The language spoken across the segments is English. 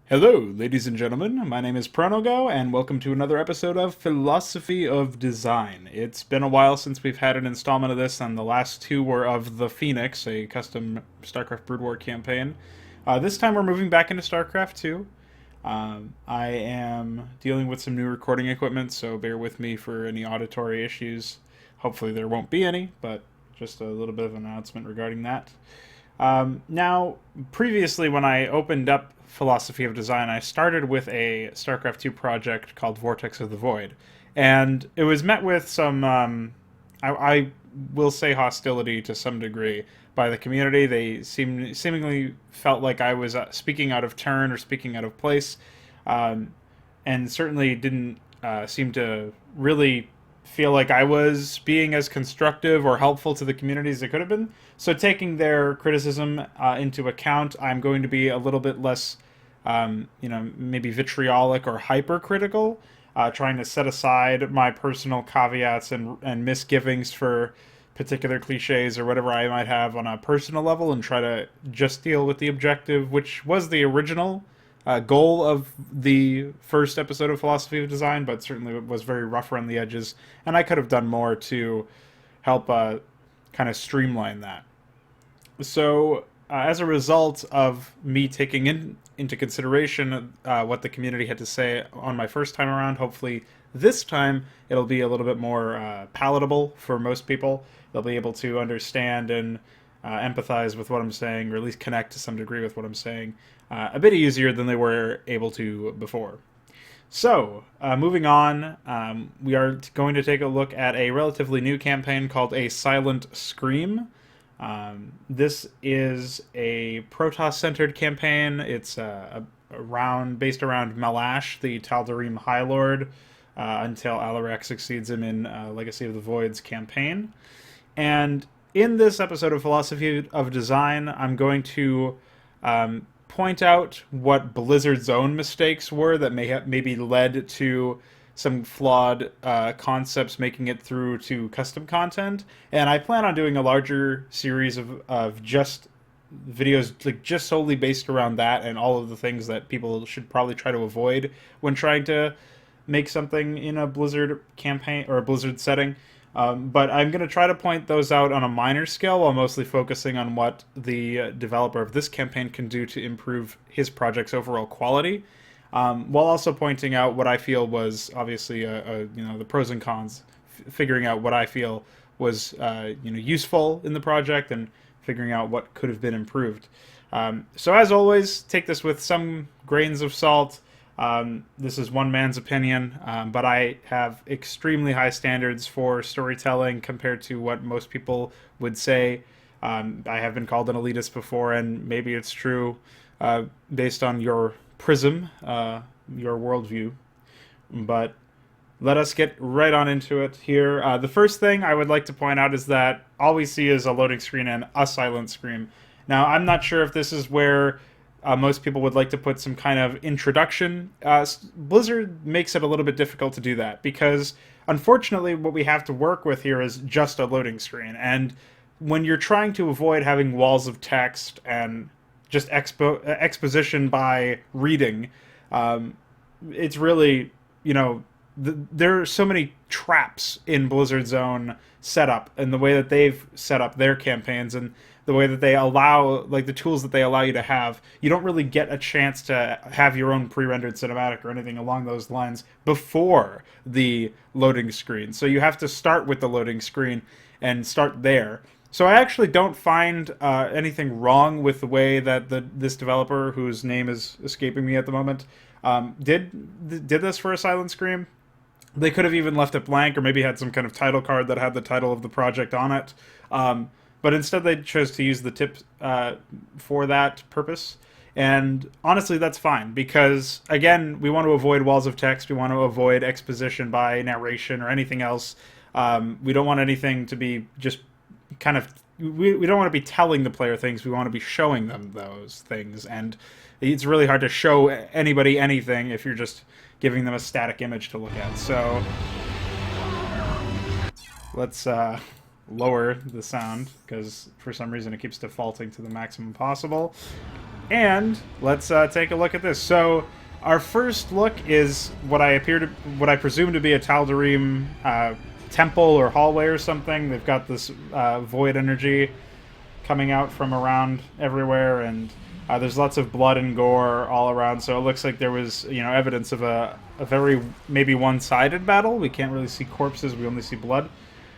Hello, ladies and gentlemen. My name is Pronogo, and welcome to another episode of Philosophy of Design. It's been a while since we've had an installment of this, and the last two were of The Phoenix, a custom StarCraft Brood War campaign. This time we're moving back into StarCraft II. I am dealing with some new recording equipment, so bear with me for any auditory issues. Hopefully there won't be any, but just a little bit of an announcement regarding that. Now, previously, when I opened up Philosophy of Design, I started with a StarCraft II project called Vortex of the Void. And it was met with some, I will say, hostility to some degree by the community. They seemingly felt like I was speaking out of turn or speaking out of place, um, and certainly didn't seem to really feel like I was being as constructive or helpful to the community as it could have been. So, taking their criticism into account, I'm going to be a little bit less, maybe vitriolic or hypercritical, trying to set aside my personal caveats and misgivings for particular cliches or whatever I might have on a personal level and try to just deal with the objective, which was the original goal of the first episode of Philosophy of Design, but certainly was very rough around the edges. And I could have done more to help kind of streamline that. So, as a result of me taking into consideration what the community had to say on my first time around, hopefully this time it'll be a little bit more palatable for most people. They'll be able to understand and empathize with what I'm saying, or at least connect to some degree with what I'm saying, a bit easier than they were able to before. So, moving on, we are going to take a look at a relatively new campaign called A Silent Scream. This is a Protoss-centered campaign. It's based around Malash, the Tal'Darim High Lord, until Alarak succeeds him in Legacy of the Void's campaign. And in this episode of Philosophy of Design, I'm going to point out what Blizzard's own mistakes were that may have maybe led to some flawed concepts making it through to custom content. And I plan on doing a larger series of just videos like just solely based around that and all of the things that people should probably try to avoid when trying to make something in a Blizzard campaign or a Blizzard setting. But I'm going to try to point those out on a minor scale while mostly focusing on what the developer of this campaign can do to improve his project's overall quality, while also pointing out what I feel was obviously the pros and cons, figuring out what I feel was useful in the project and figuring out what could have been improved. So as always, take this with some grains of salt. This is one man's opinion, but I have extremely high standards for storytelling compared to what most people would say. I have been called an elitist before, and maybe it's true based on your prism, your worldview. But let us get right on into it here. The first thing I would like to point out is that all we see is a loading screen and a silent scream. Now, I'm not sure if this is where most people would like to put some kind of introduction. Blizzard makes it a little bit difficult to do that because, unfortunately, what we have to work with here is just a loading screen. And when you're trying to avoid having walls of text and just exposition by reading, it's really, there are so many traps in Blizzard's own setup and the way that they've set up their campaigns and the way that they allow, like the tools that they allow you to have. You don't really get a chance to have your own pre-rendered cinematic or anything along those lines before the loading screen. So you have to start with the loading screen and start there. So I actually don't find anything wrong with the way that this developer, whose name is escaping me at the moment, did this for a silent scream. They could have even left it blank or maybe had some kind of title card that had the title of the project on it. But instead they chose to use the tip for that purpose. And honestly, that's fine because, again, we want to avoid walls of text. We want to avoid exposition by narration or anything else. We don't want anything to be just kind of... We don't want to be telling the player things. We want to be showing them those things. And it's really hard to show anybody anything if you're just giving them a static image to look at. So let's lower the sound because for some reason it keeps defaulting to the maximum possible. And let's take a look at this. So our first look is what I presume to be a Tal'Darim temple or hallway or something. They've got this void energy coming out from around everywhere, and there's lots of blood and gore all around. So it looks like there was, evidence of a very maybe one-sided battle. We can't really see corpses; we only see blood.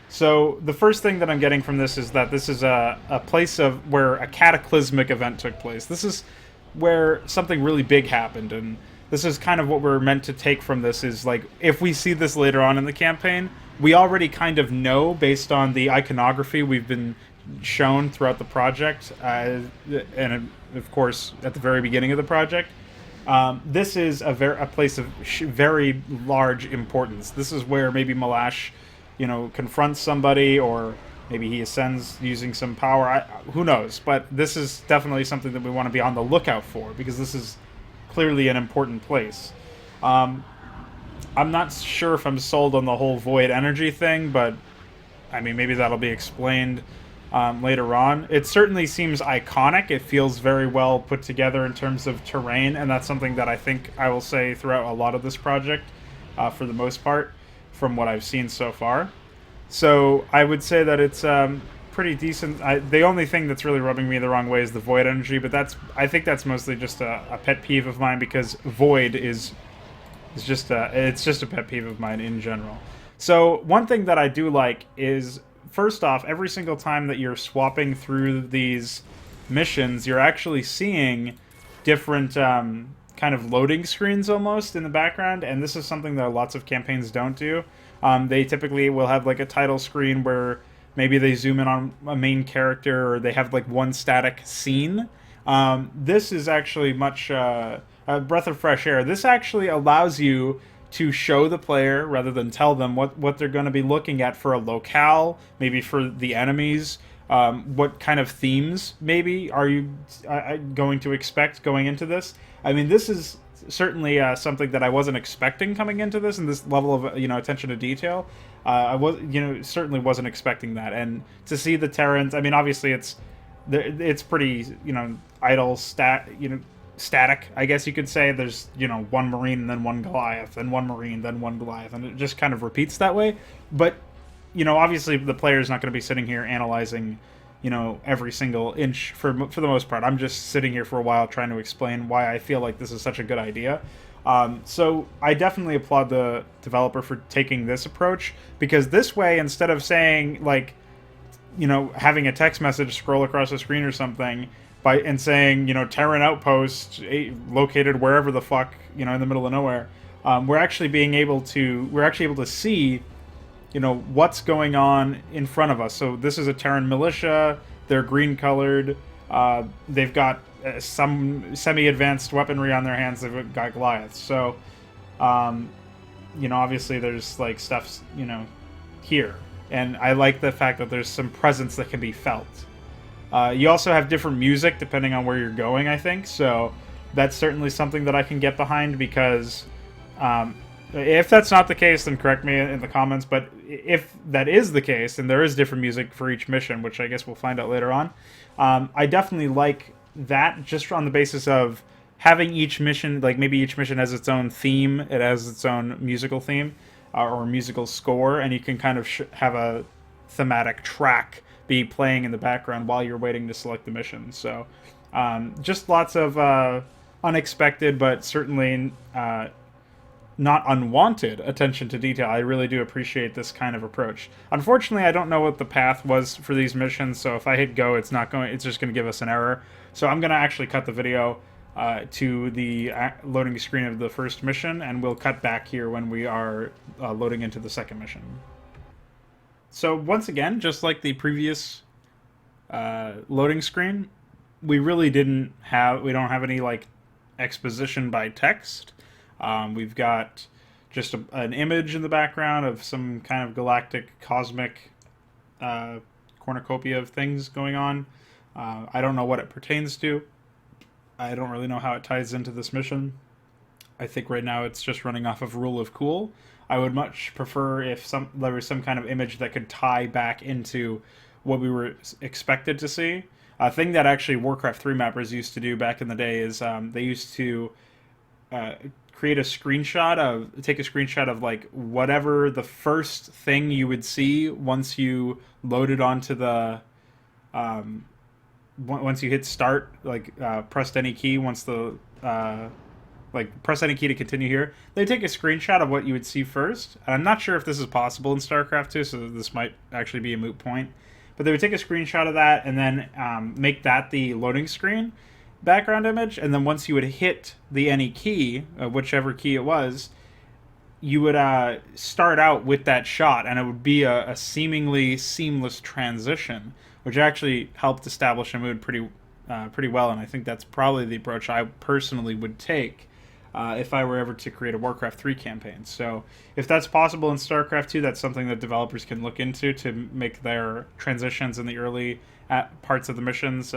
So the first thing that I'm getting from this is that this is a place of where a cataclysmic event took place. This is where something really big happened, and this is kind of what we're meant to take from this is, like, if we see this later on in the campaign, we already kind of know based on the iconography we've been shown throughout the project, and of course at the very beginning of the project. This is a place of very large importance. This is where maybe Malash, confronts somebody, or maybe he ascends using some power. Who knows? But this is definitely something that we want to be on the lookout for, because this is clearly an important place. I'm not sure if I'm sold on the whole void energy thing, but I mean, maybe that'll be explained later on. It certainly seems iconic. It feels very well put together in terms of terrain, and that's something that I think I will say throughout a lot of this project, for the most part, from what I've seen so far. So I would say that it's pretty decent. The only thing that's really rubbing me the wrong way is the void energy, but I think that's mostly just a pet peeve of mine, because void is just it's just a pet peeve of mine in general. So one thing that I do like is, first off, every single time that you're swapping through these missions, you're actually seeing different kind of loading screens almost in the background, and this is something that lots of campaigns don't do. They typically will have like a title screen where maybe they zoom in on a main character, or they have like one static scene. This is actually much a breath of fresh air. This actually allows you to show the player, rather than tell them, what they're going to be looking at for a locale, maybe for the enemies. What kind of themes maybe are you going to expect going into this? I mean, this is certainly something that I wasn't expecting coming into this, and this level of attention to detail. I was certainly wasn't expecting that, and to see the Terrans. I mean, obviously it's pretty static, I guess you could say. There's one Marine and then one Goliath, and one Marine then one Goliath, and it just kind of repeats that way. But obviously the player's not going to be sitting here analyzing every single inch for the most part. I'm just sitting here for a while trying to explain why I feel like this is such a good idea. So I definitely applaud the developer for taking this approach, because this way, instead of saying, like, having a text message scroll across the screen or something and saying, Terran outpost located wherever the fuck, in the middle of nowhere, we're actually able to see what's going on in front of us. So this is a Terran militia. They're green colored. They've got some semi-advanced weaponry on their hands. They've got Goliaths. So, obviously there's like stuff, here. And I like the fact that there's some presence that can be felt. You also have different music depending on where you're going, I think. So that's certainly something that I can get behind, because if that's not the case, then correct me in the comments. But if that is the case, and there is different music for each mission, which I guess we'll find out later on, I definitely like that, just on the basis of having each mission, like maybe each mission has its own theme, it has its own musical theme, or musical score, and you can kind of have a thematic track be playing in the background while you're waiting to select the mission. So just lots of unexpected, but certainly not unwanted attention to detail. I really do appreciate this kind of approach. Unfortunately, I don't know what the path was for these missions, so if I hit go, it's just going to give us an error. So I'm going to actually cut the video to the loading screen of the first mission, and we'll cut back here when we are loading into the second mission. So once again, just like the previous loading screen, we don't have any like exposition by text. We've got just an image in the background of some kind of galactic, cosmic cornucopia of things going on. I don't know what it pertains to. I don't really know how it ties into this mission. I think right now it's just running off of Rule of Cool. I would much prefer if there was some kind of image that could tie back into what we were expected to see. A thing that actually Warcraft 3 mappers used to do back in the day is they used to uh, create a screenshot of take a screenshot of like whatever the first thing you would see once you loaded onto the once you hit start, like pressed any key once the like press any key to continue here. They take a screenshot of what you would see first. And I'm not sure if this is possible in StarCraft II, so this might actually be a moot point. But they would take a screenshot of that and then make that the loading screen background image. And then once you would hit the any key, whichever key it was, you would start out with that shot, and it would be a seemingly seamless transition, which actually helped establish a mood pretty well. And I think that's probably the approach I personally would take if I were ever to create a Warcraft 3 campaign. So if that's possible in StarCraft 2, that's something that developers can look into to make their transitions in the early parts of the missions,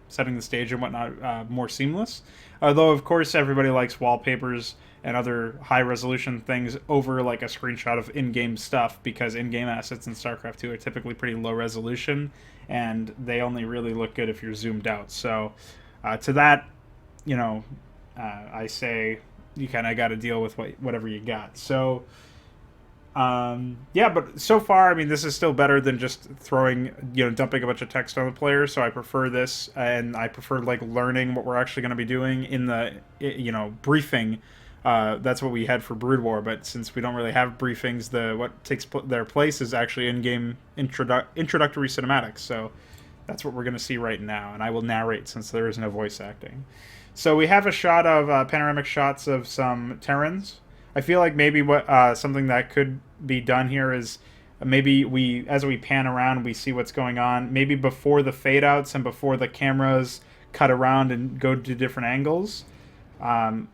setting the stage and whatnot, more seamless. Although, of course, everybody likes wallpapers and other high-resolution things over like a screenshot of in-game stuff, because in-game assets in StarCraft 2 are typically pretty low resolution, and they only really look good if you're zoomed out. So to that, I say you kind of got to deal with whatever you got. So yeah, but so far, I mean, this is still better than just dumping a bunch of text on the player. So I prefer this, and I prefer like learning what we're actually going to be doing in the briefing. That's what we had for Brood War, but since we don't really have briefings, what takes their place is actually in-game introductory cinematics. So that's what we're going to see right now, and I will narrate since there is no voice acting. So we have a shot of panoramic shots of some Terrans. I feel like maybe something that could be done here is maybe as we pan around, we see what's going on. Maybe before the fade outs and before the cameras cut around and go to different angles,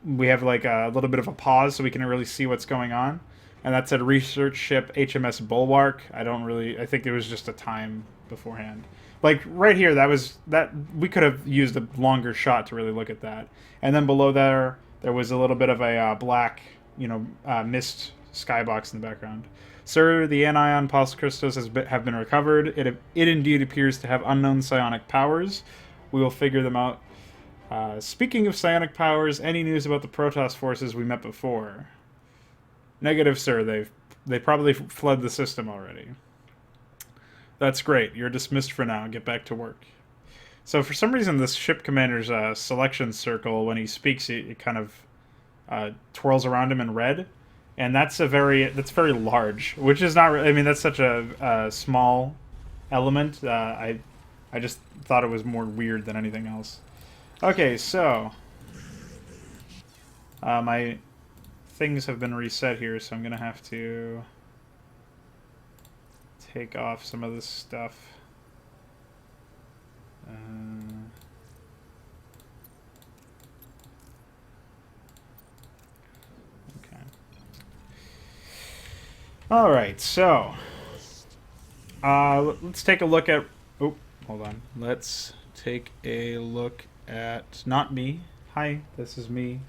we have like a little bit of a pause so we can really see what's going on. And that's a research ship, HMS Bulwark. I think it was just a time beforehand. Like right here, that we could have used a longer shot to really look at that. And then below there was a little bit of a black, mist skybox in the background. Sir, the anion pulse crystals have been recovered. It indeed appears to have unknown psionic powers. We will figure them out. Speaking of psionic powers, any news about the Protoss forces we met before? Negative, sir. They probably fled the system already. That's great. You're dismissed for now. Get back to work. So for some reason, this ship commander's selection circle, when he speaks, it kind of twirls around him in red, and that's very large, which is not. I mean, that's such a small element. I just thought it was more weird than anything else. Okay, so my things have been reset here, so I'm gonna have to take off some of this stuff. Okay. All right, so let's take a look at. Oh, hold on. Let's take a look at not me. Hi, this is me.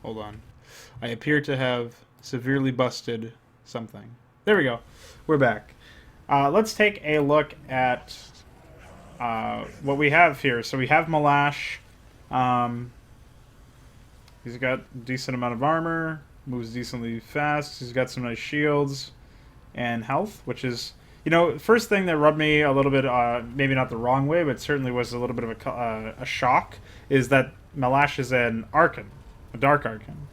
Hold on. I appear to have severely busted something. There we go. We're back. Let's take a look at what we have here. So we have Malash. He's got a decent amount of armor, moves decently fast. He's got some nice shields and health, which is, first thing that rubbed me a little bit, maybe not the wrong way, but certainly was a little bit of a shock, is that Malash is an Archon, a Dark Archon,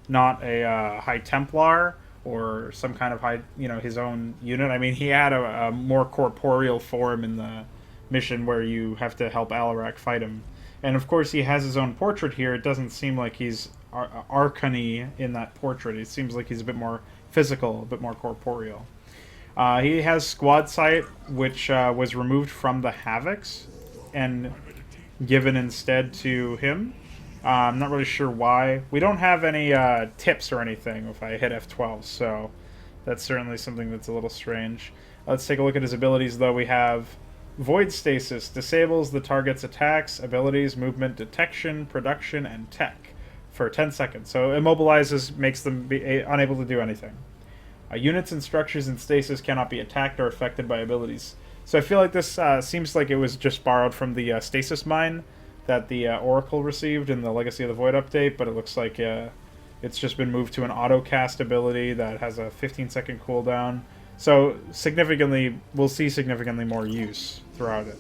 not a High Templar or some kind of high, his own unit. I mean, he had a more corporeal form in the mission where you have to help Alarak fight him. And of course, he has his own portrait here. It doesn't seem like he's Archon-y in that portrait. It seems like he's a bit more physical, a bit more corporeal. He has Squad Sight, which was removed from the Havocs and given instead to him. I'm not really sure why. We don't have any tips or anything if I hit F12, so that's certainly something that's a little strange. Let's take a look at his abilities, though. We have Void Stasis. Disables the target's attacks, abilities, movement, detection, production, and tech for 10 seconds. So immobilizes, makes them be unable to do anything. Units and structures in stasis cannot be attacked or affected by abilities. So I feel like this seems like it was just borrowed from the stasis mine that the Oracle received in the Legacy of the Void update, but it looks like it's just been moved to an auto cast ability that has a 15-second cooldown. So we'll see significantly more use throughout it.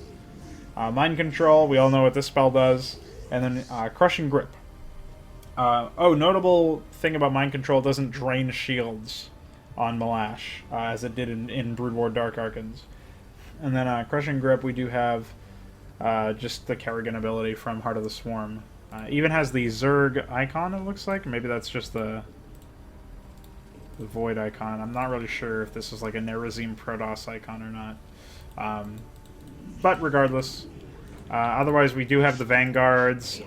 Mind Control, we all know what this spell does. And then Crushing Grip. Notable thing about Mind Control, doesn't drain shields on Malash, as it did in Brood War Dark Archons. And then Crushing Grip, we do have just the Kerrigan ability from Heart of the Swarm. Even has the Zerg icon, it looks like. Maybe that's just the Void icon. I'm not really sure if this is like a Nerazim Protoss icon or not. But regardless, otherwise we do have the Vanguards,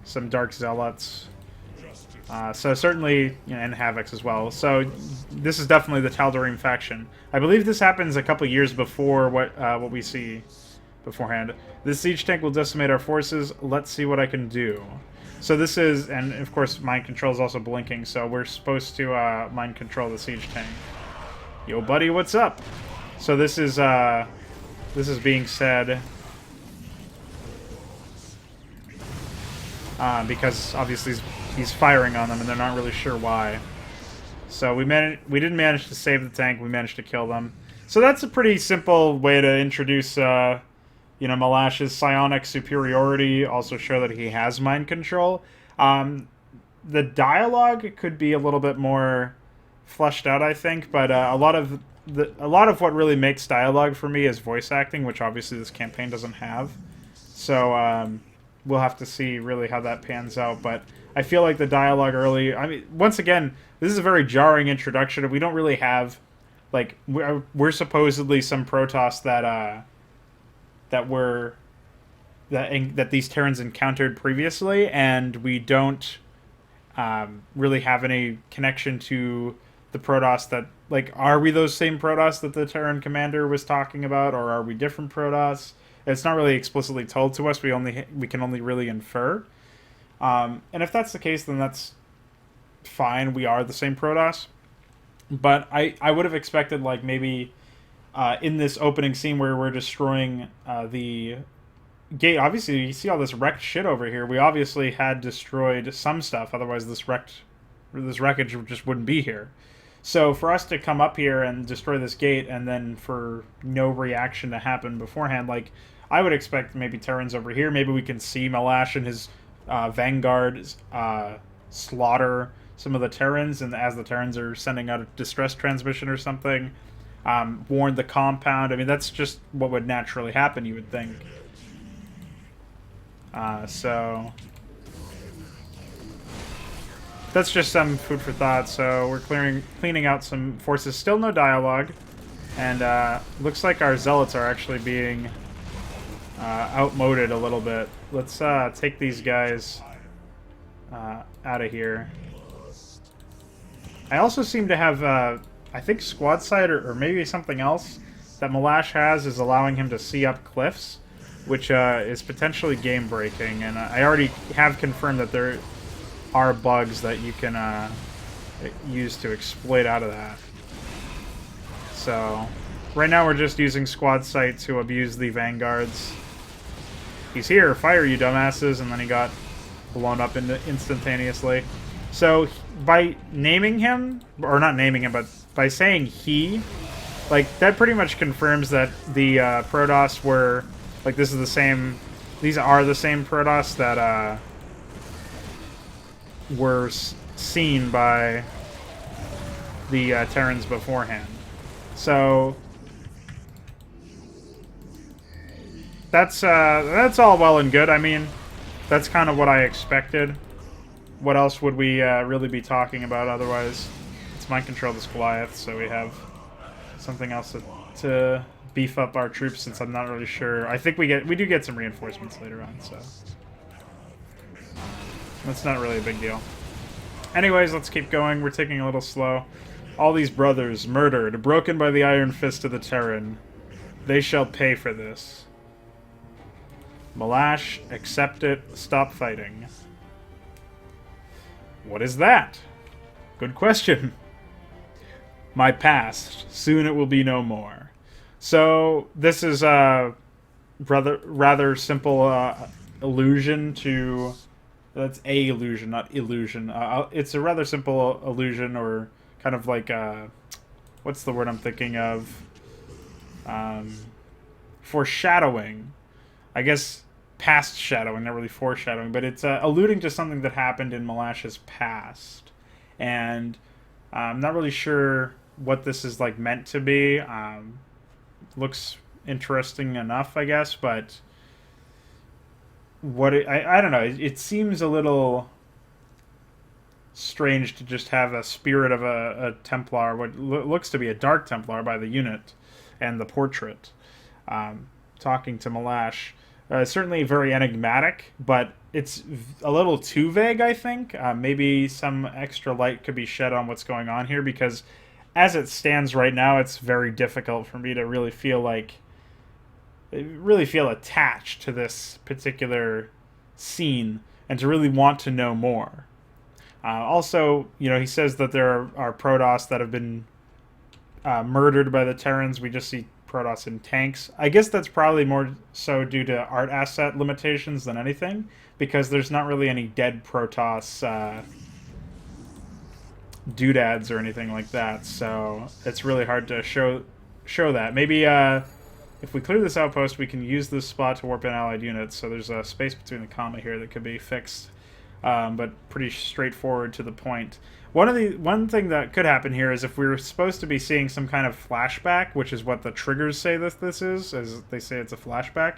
some Dark Zealots, so certainly, and Havocs as well. So this is definitely the Tal'Darim faction. I believe this happens a couple years before what we see beforehand. This siege tank will decimate our forces. Let's see what I can do. So this is, and of course Mind Control is also blinking, so we're supposed to Mind Control the siege tank. Yo buddy, what's up? So this is being said because obviously he's firing on them and they're not really sure why. So we didn't manage to save the tank, we managed to kill them. So that's a pretty simple way to introduce Malash's psionic superiority, also show that he has mind control. The dialogue could be a little bit more fleshed out, I think, but a lot of what really makes dialogue for me is voice acting, which obviously this campaign doesn't have. So we'll have to see really how that pans out, but I feel like the dialogue early, I mean, once again, this is a very jarring introduction. We don't really have, like, we're supposedly some Protoss that these Terrans encountered previously, and we don't really have any connection to the Protoss that, like, are we those same Protoss that the Terran commander was talking about, or are we different Protoss? It's not really explicitly told to us. We can only really infer. And if that's the case, then that's fine. We are the same Protoss. But I would have expected, like, maybe in this opening scene where we're destroying the gate. Obviously, you see all this wrecked shit over here. We obviously had destroyed some stuff. Otherwise, this wreckage just wouldn't be here. So for us to come up here and destroy this gate and then for no reaction to happen beforehand, like, I would expect maybe Terrans over here. Maybe we can see Malash and his Vanguard slaughter some of the Terrans, and as the Terrans are sending out a distress transmission or something, warn the compound. I mean, that's just what would naturally happen, you would think. So that's just some food for thought. So we're cleaning out some forces. Still no dialogue, and looks like our zealots are actually being outmoded a little bit. Let's take these guys out of here. I also seem to have, I think Squad Sight or maybe something else that Malash has is allowing him to see up cliffs, which is potentially game-breaking. And I already have confirmed that there are bugs that you can use to exploit out of that. So right now we're just using Squad Sight to abuse the Vanguards. He's here, fire you dumbasses, and then he got blown up instantaneously. So by naming him, or not naming him, but by saying he, like, that pretty much confirms that the Protoss were, like, these are the same Protoss that were seen by the Terrans beforehand. So that's all well and good. I mean, that's kind of what I expected. What else would we really be talking about otherwise? It's mind control this Goliath, so we have something else to beef up our troops, since I'm not really sure. I think we do get some reinforcements later on, so that's not really a big deal. Anyways, let's keep going. We're taking a little slow. All these brothers murdered, broken by the iron fist of the Terran. They shall pay for this. Malash, accept it. Stop fighting. What is that? Good question. My past. Soon it will be no more. So this is a rather simple illusion to. That's a illusion, not illusion. It's a rather simple illusion, or kind of like what's the word I'm thinking of? Um, Foreshadowing, I guess. Past shadowing, not really foreshadowing, but it's alluding to something that happened in Malash's past, and I'm not really sure what this is like meant to be. Looks interesting enough, I guess, but I don't know. It seems a little strange to just have a spirit of a Templar, what looks to be a Dark Templar by the unit and the portrait, talking to Malash. Certainly very enigmatic, but it's a little too vague, I think. Maybe some extra light could be shed on what's going on here, because as it stands right now, it's very difficult for me to really feel attached to this particular scene and to really want to know more. Also, he says that there are Protoss that have been murdered by the Terrans. We just see Protoss in tanks. I guess that's probably more so due to art asset limitations than anything, because there's not really any dead Protoss doodads or anything like that, so it's really hard to show that. Maybe if we clear this outpost, we can use this spot to warp in allied units, so there's a space between the comma here that could be fixed, but pretty straightforward to the point. One thing that could happen here is if we were supposed to be seeing some kind of flashback, which is what the triggers say that this is, as they say it's a flashback,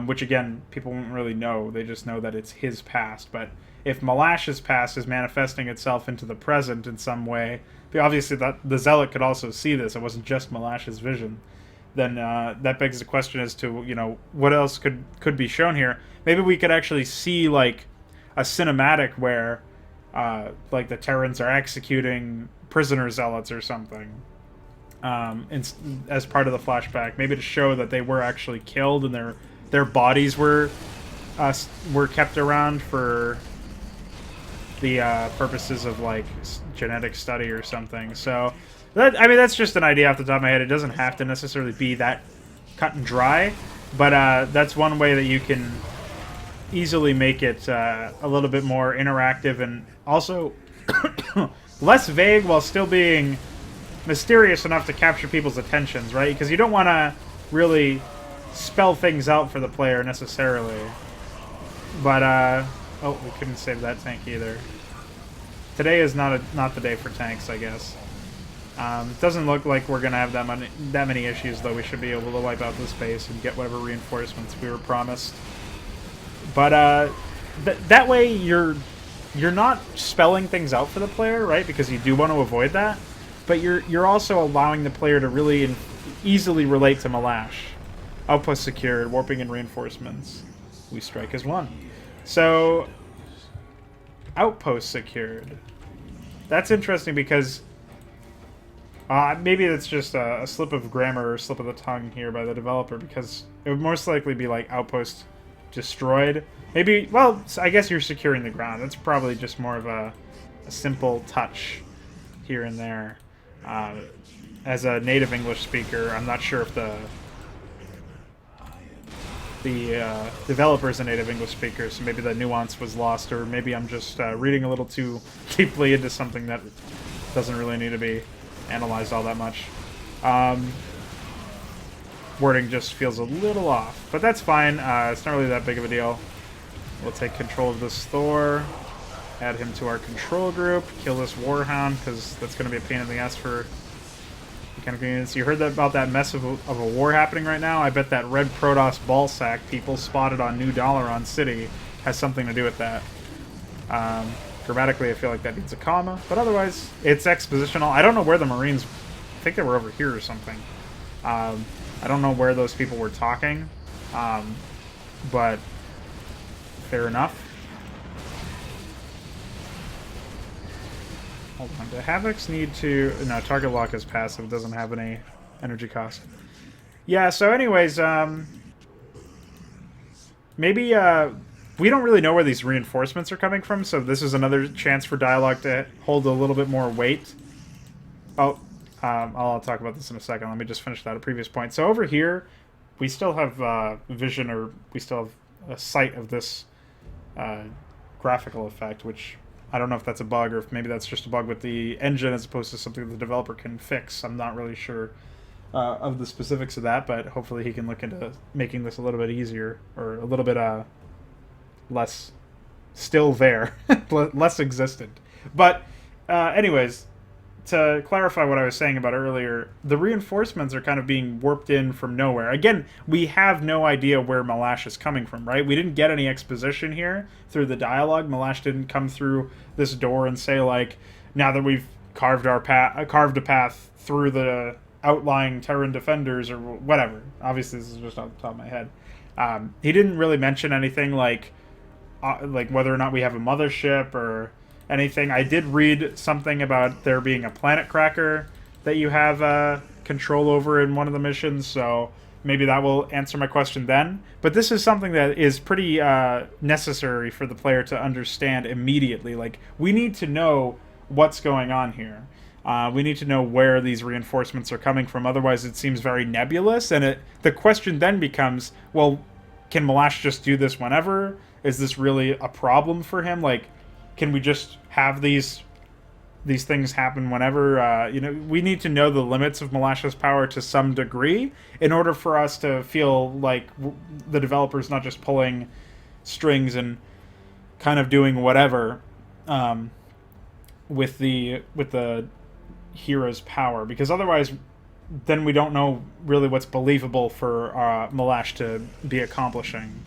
which again, people won't really know. They just know that it's his past. But if Malash's past is manifesting itself into the present in some way, obviously that the Zealot could also see this. It wasn't just Malash's vision. Then that begs the question as to what else could be shown here. Maybe we could actually see like a cinematic where like the Terrans are executing prisoner Zealots or something, as part of the flashback. Maybe to show that they were actually killed and their bodies were kept around for the purposes of like genetic study or something. So that's just an idea off the top of my head. It doesn't have to necessarily be that cut and dry, but that's one way that you can easily make it a little bit more interactive and also less vague while still being mysterious enough to capture people's attentions, right? Because you don't want to really spell things out for the player necessarily. But oh, we couldn't save that tank either. Today is not the day for tanks, I guess. It doesn't look like we're gonna have that many issues, though. We should be able to wipe out this base and get whatever reinforcements we were promised. But that way you're not spelling things out for the player, right? Because you do want to avoid that. But you're also allowing the player to really easily relate to Malash. Outpost secured, warping and reinforcements. We strike as one. So outpost secured. That's interesting because maybe that's just a slip of grammar or slip of the tongue here by the developer, because it would most likely be like outpost destroyed. Maybe, well, I guess you're securing the ground. That's probably just more of a simple touch here and there. As a native English speaker, I'm not sure if the developer's a native English speaker, so maybe the nuance was lost, or maybe I'm just reading a little too deeply into something that doesn't really need to be analyzed all that much. Wording just feels a little off, but that's fine. It's not really that big of a deal. We'll take control of this Thor, add him to our control group, kill this Warhound, because that's going to be a pain in the ass for mechanical units. You heard about that mess of a war happening right now? I bet that red Protoss ballsack people spotted on New Dalaran City has something to do with that. Grammatically, I feel like that needs a comma, but otherwise, it's expositional. I don't know where the Marines... I think they were over here or something. I don't know where those people were talking, but fair enough. Hold on. Do Havocs need to... No, target lock is passive. Doesn't have any energy cost. Yeah, so anyways, maybe we don't really know where these reinforcements are coming from, so this is another chance for dialogue to hold a little bit more weight. Oh, I'll talk about this in a second. Let me just finish that at a previous point. So over here, we still have vision, or we still have a sight of this graphical effect, which I don't know if that's a bug or if maybe that's just a bug with the engine as opposed to something the developer can fix. I'm not really sure of the specifics of that, but hopefully he can look into making this a little bit easier, or a little bit less still there, less existent. But anyways, to clarify what I was saying about earlier, the reinforcements are kind of being warped in from nowhere. Again, we have no idea where Malash is coming from, right? We didn't get any exposition here through the dialogue. Malash didn't come through this door and say, like, now that we've carved a path through the outlying Terran defenders or whatever. Obviously, this is just off the top of my head. He didn't really mention anything like whether or not we have a mothership or anything. I did read something about there being a planet cracker that you have control over in one of the missions, so maybe that will answer my question then. But this is something that is pretty necessary for the player to understand immediately. Like, we need to know what's going on here. We need to know where these reinforcements are coming from, otherwise it seems very nebulous, and the question then becomes, well, can Malash just do this whenever? Is this really a problem for him? Like, can we just have these things happen whenever? We need to know the limits of Malash's power to some degree in order for us to feel like the developer's not just pulling strings and kind of doing whatever with the hero's power, because otherwise then we don't know really what's believable for Malash to be accomplishing.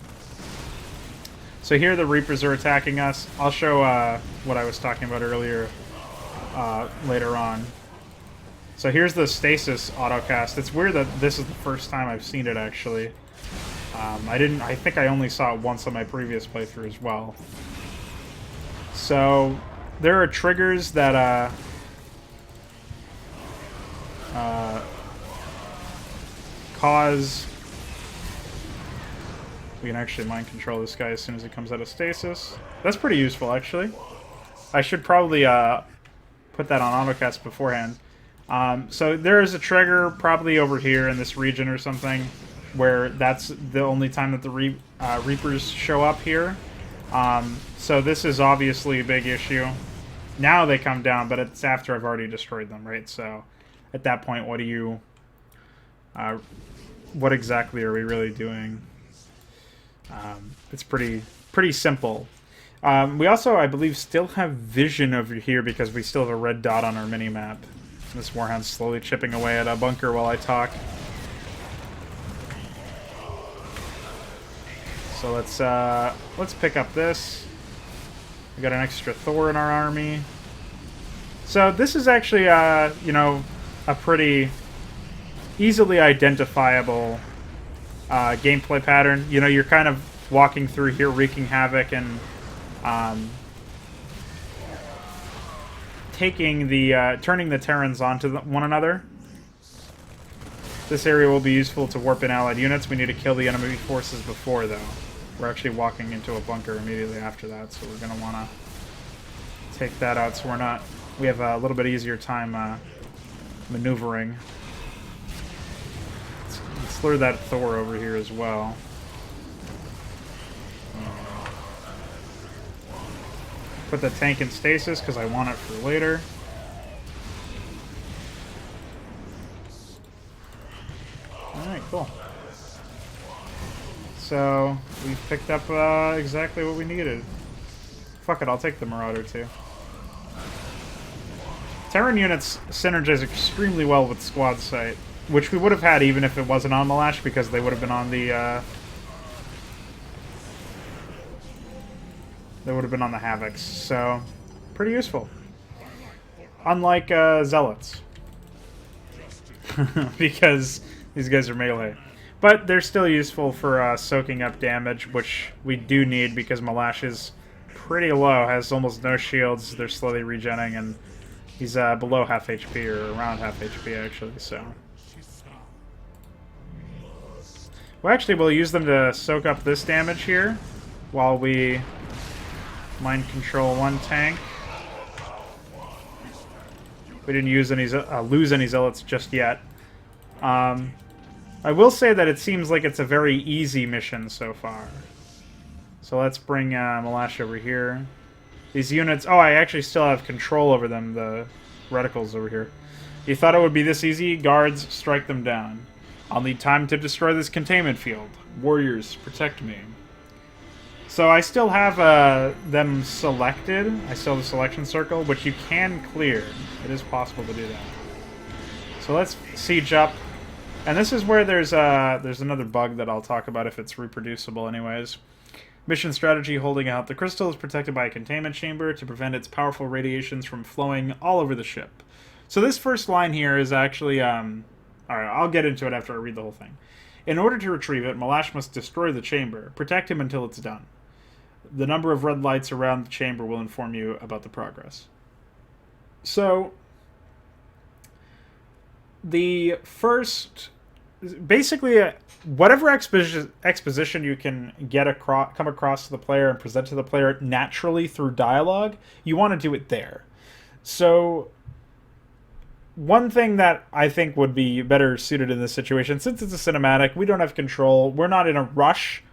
So here the Reapers are attacking us. I'll show what I was talking about earlier later on. So here's the stasis autocast. It's weird that this is the first time I've seen it, actually. I think I only saw it once on my previous playthrough as well. So there are triggers that cause... We can actually mind control this guy as soon as he comes out of stasis. That's pretty useful, actually. I should probably put that on autocast beforehand. So there is a trigger probably over here in this region or something, where that's the only time that the Reapers show up here. So this is obviously a big issue. Now they come down, but it's after I've already destroyed them, right? So at that point, what exactly are we really doing? It's pretty simple. We also, I believe, still have vision over here because we still have a red dot on our mini-map. This Warhound's slowly chipping away at a bunker while I talk. So let's pick up this. We got an extra Thor in our army. So this is actually, a pretty easily identifiable gameplay pattern. You're kind of walking through here, wreaking havoc, and turning the Terrans onto one another. This area will be useful to warp in allied units. We need to kill the enemy forces before, though. We're actually walking into a bunker immediately after that, so we're going to want to take that out so we have a little bit easier time maneuvering. Let's lure that Thor over here as well. Put the tank in stasis because I want it for later. Alright, cool. So, we've picked up exactly what we needed. Fuck it, I'll take the Marauder too. Terran units synergize extremely well with Squad Sight, which we would have had even if it wasn't on Malash, because they would have been on the Havocs. So, pretty useful. Unlike Zealots. Because these guys are melee. But they're still useful for soaking up damage, which we do need because Malash is pretty low, has almost no shields, they're slowly regenning, and he's below half HP, or around half HP actually, so. Well, actually, we'll use them to soak up this damage here, while we mind control one tank. We didn't lose any zealots just yet. I will say that it seems like it's a very easy mission so far. So let's bring Malash over here. These units... Oh, I actually still have control over them, the reticles over here. You thought it would be this easy? Guards, strike them down. I'll need time to destroy this containment field. Warriors, protect me. So I still have them selected. I still have the selection circle, which you can clear. It is possible to do that. So let's siege up. And this is where there's another bug that I'll talk about if it's reproducible anyways. Mission strategy: holding out. The crystal is protected by a containment chamber to prevent its powerful radiations from flowing all over the ship. So this first line here is actually... Alright, I'll get into it after I read the whole thing. In order to retrieve it, Malash must destroy the chamber. Protect him until it's done. The number of red lights around the chamber will inform you about the progress. So... the first... basically, whatever exposition you can come across to the player and present to the player naturally through dialogue, you want to do it there. So, one thing that I think would be better suited in this situation, since it's a cinematic, we don't have control, we're not in a rush.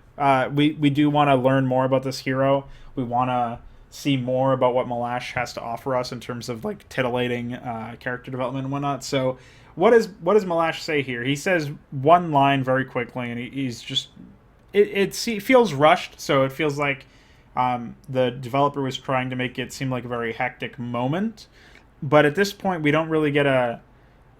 We do want to learn more about this hero. We want to see more about what Malash has to offer us in terms of like titillating character development and whatnot. So... What does Malash say here? He says one line very quickly, and he's just... It feels rushed, so it feels like the developer was trying to make it seem like a very hectic moment. But at this point, we don't really get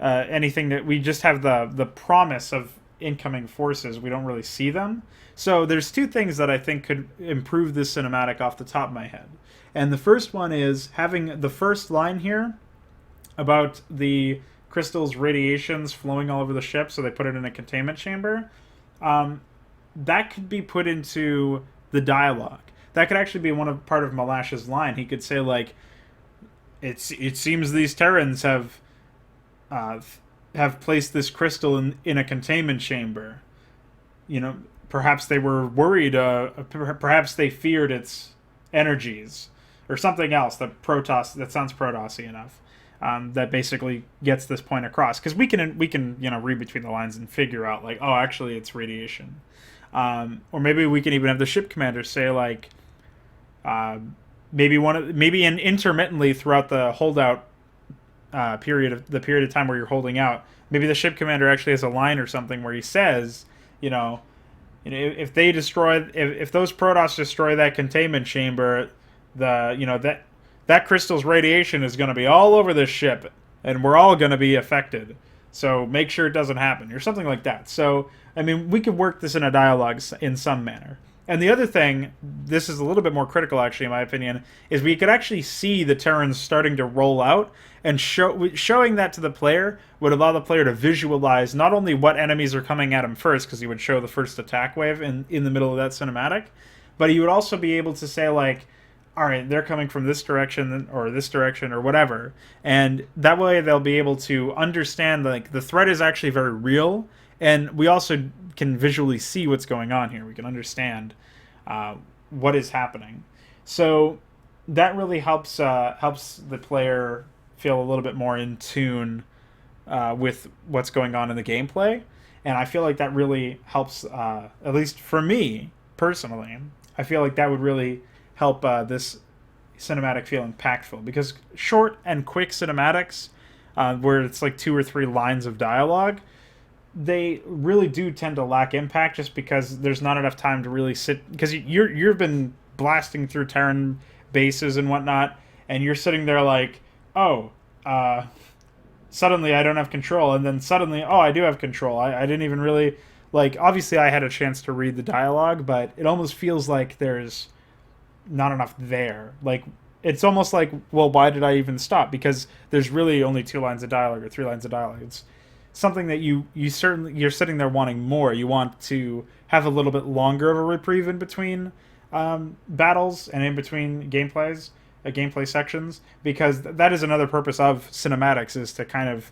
anything that... We just have the promise of incoming forces. We don't really see them. So there's two things that I think could improve this cinematic off the top of my head. And the first one is having the first line here about the... crystal's radiations flowing all over the ship, so they put it in a containment chamber. That could be put into the dialogue. That could actually be part of Malash's line. He could say, like, it seems these Terrans have placed this crystal in a containment chamber. You know, perhaps they were worried, perhaps they feared its energies, or something else that sounds Protossy enough. That basically gets this point across, because we can read between the lines and figure out like, oh, actually it's radiation, or maybe we can even have the ship commander say like, maybe intermittently throughout the holdout period of time where you're holding out, maybe the ship commander actually has a line or something where he says, if those Protoss destroy that containment chamber, that crystal's radiation is going to be all over this ship, and we're all going to be affected. So make sure it doesn't happen, or something like that. So, I mean, we could work this in a dialogue in some manner. And the other thing, this is a little bit more critical, actually, in my opinion, is we could actually see the Terrans starting to roll out, and showing that to the player would allow the player to visualize not only what enemies are coming at him first, because he would show the first attack wave in the middle of that cinematic, but he would also be able to say, like, all right, they're coming from this direction or whatever, and that way they'll be able to understand like the threat is actually very real, and we also can visually see what's going on here. We can understand what is happening, so that really helps the player feel a little bit more in tune with what's going on in the gameplay, and I feel like that really helps. At least for me personally, I feel like that would really help this cinematic feel impactful, because short and quick cinematics where it's like 2 or 3 lines of dialogue, they really do tend to lack impact, just because there's not enough time to really sit, because you've been blasting through Terran bases and whatnot, and you're sitting there like, oh, suddenly I don't have control, and then suddenly, oh, I do have control. I didn't even really, like, obviously I had a chance to read the dialogue, but it almost feels like there's not enough there. Like, it's almost like, well, why did I even stop? Because there's really only 2 lines of dialogue or 3 lines of dialogue. It's something that you're sitting there wanting more. You want to have a little bit longer of a reprieve in between battles and in between gameplay sections, because that is another purpose of cinematics, is to kind of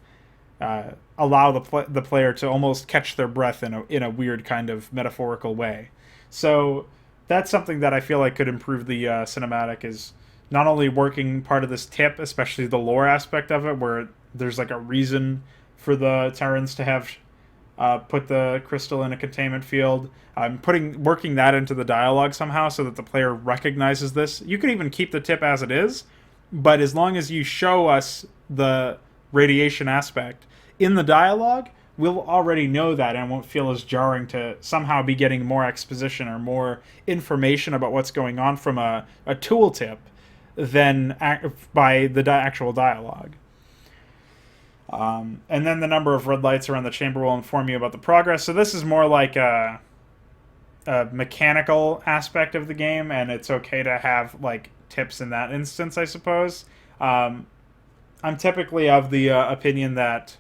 allow the player to almost catch their breath in a weird kind of metaphorical way. So that's something that I feel like could improve the cinematic, is not only working part of this tip, especially the lore aspect of it, where there's like a reason for the Terrans to have put the crystal in a containment field. I'm working that into the dialogue somehow so that the player recognizes this. You could even keep the tip as it is, but as long as you show us the radiation aspect in the dialogue, we'll already know that and won't feel as jarring to somehow be getting more exposition or more information about what's going on from a tooltip than by the actual dialogue. And then the number of red lights around the chamber will inform you about the progress. So this is more like a mechanical aspect of the game, and it's okay to have like tips in that instance, I suppose. I'm typically of the opinion that,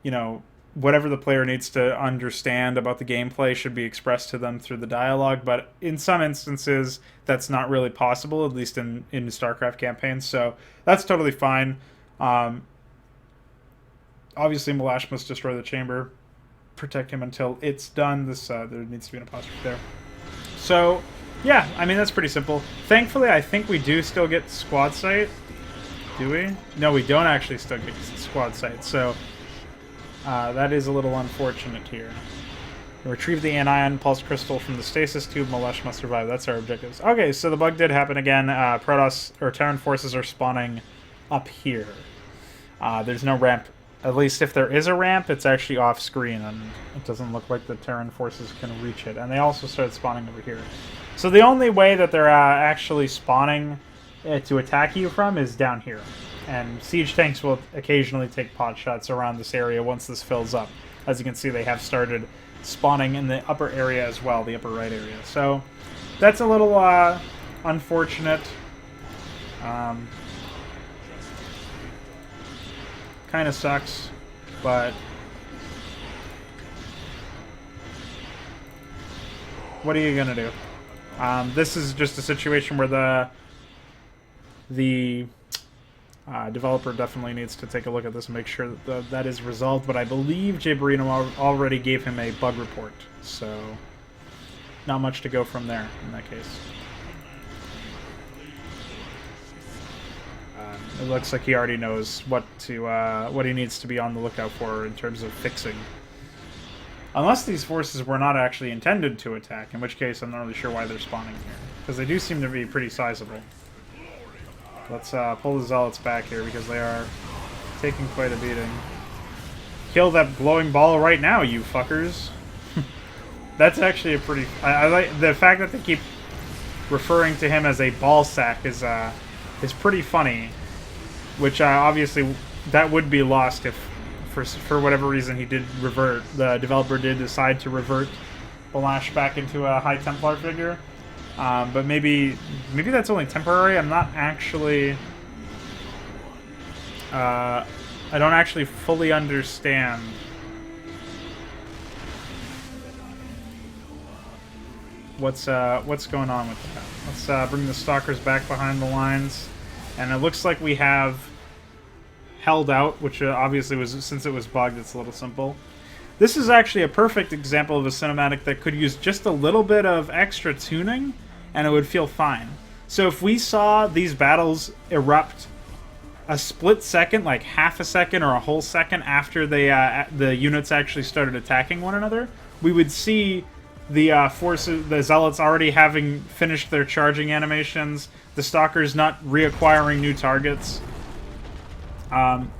you know, whatever the player needs to understand about the gameplay should be expressed to them through the dialogue, but in some instances that's not really possible, at least in StarCraft campaigns, so that's totally fine. Obviously, Malash must destroy the chamber. Protect him until it's done. There needs to be an apostrophe there. So, yeah, I mean, that's pretty simple. Thankfully, I think we do still get squad sight. Do we? No, we don't actually still get squad sight, so that is a little unfortunate here. Retrieve the anion pulse crystal from the stasis tube. Malash must survive. That's our objectives. Okay, so the bug did happen again. Protoss, or Terran forces are spawning up here. There's no ramp. At least if there is a ramp, it's actually off screen, and it doesn't look like the Terran forces can reach it. And they also start spawning over here. So the only way that they're actually spawning to attack you from is down here. And siege tanks will occasionally take pot shots around this area once this fills up. As you can see, they have started spawning in the upper area as well, the upper right area. So that's a little unfortunate. Kind of sucks, but what are you gonna do? This is just a situation where the developer definitely needs to take a look at this and make sure that that is resolved. But I believe Jay Barino already gave him a bug report, so not much to go from there in that case. It looks like he already knows what he needs to be on the lookout for in terms of fixing. Unless these forces were not actually intended to attack, in which case I'm not really sure why they're spawning here. Because they do seem to be pretty sizable. Let's pull the Zealots back here because they are taking quite a beating. Kill that glowing ball right now, you fuckers. That's actually a pretty... I like the fact that they keep referring to him as a ball sack is pretty funny. Which obviously that would be lost if, for whatever reason, he did revert. The developer did decide to revert Balash back into a High Templar figure, but maybe that's only temporary. I'm not actually. I don't actually fully understand what's going on with that. Let's bring the Stalkers back behind the lines. And it looks like we have held out, which obviously was, since it was bugged, it's a little simple. This is actually a perfect example of a cinematic that could use just a little bit of extra tuning, and it would feel fine. So if we saw these battles erupt a split second, like half a second or a whole second after the units actually started attacking one another, we would see the forces, the Zealots already having finished their charging animations, the Stalkers not reacquiring new targets,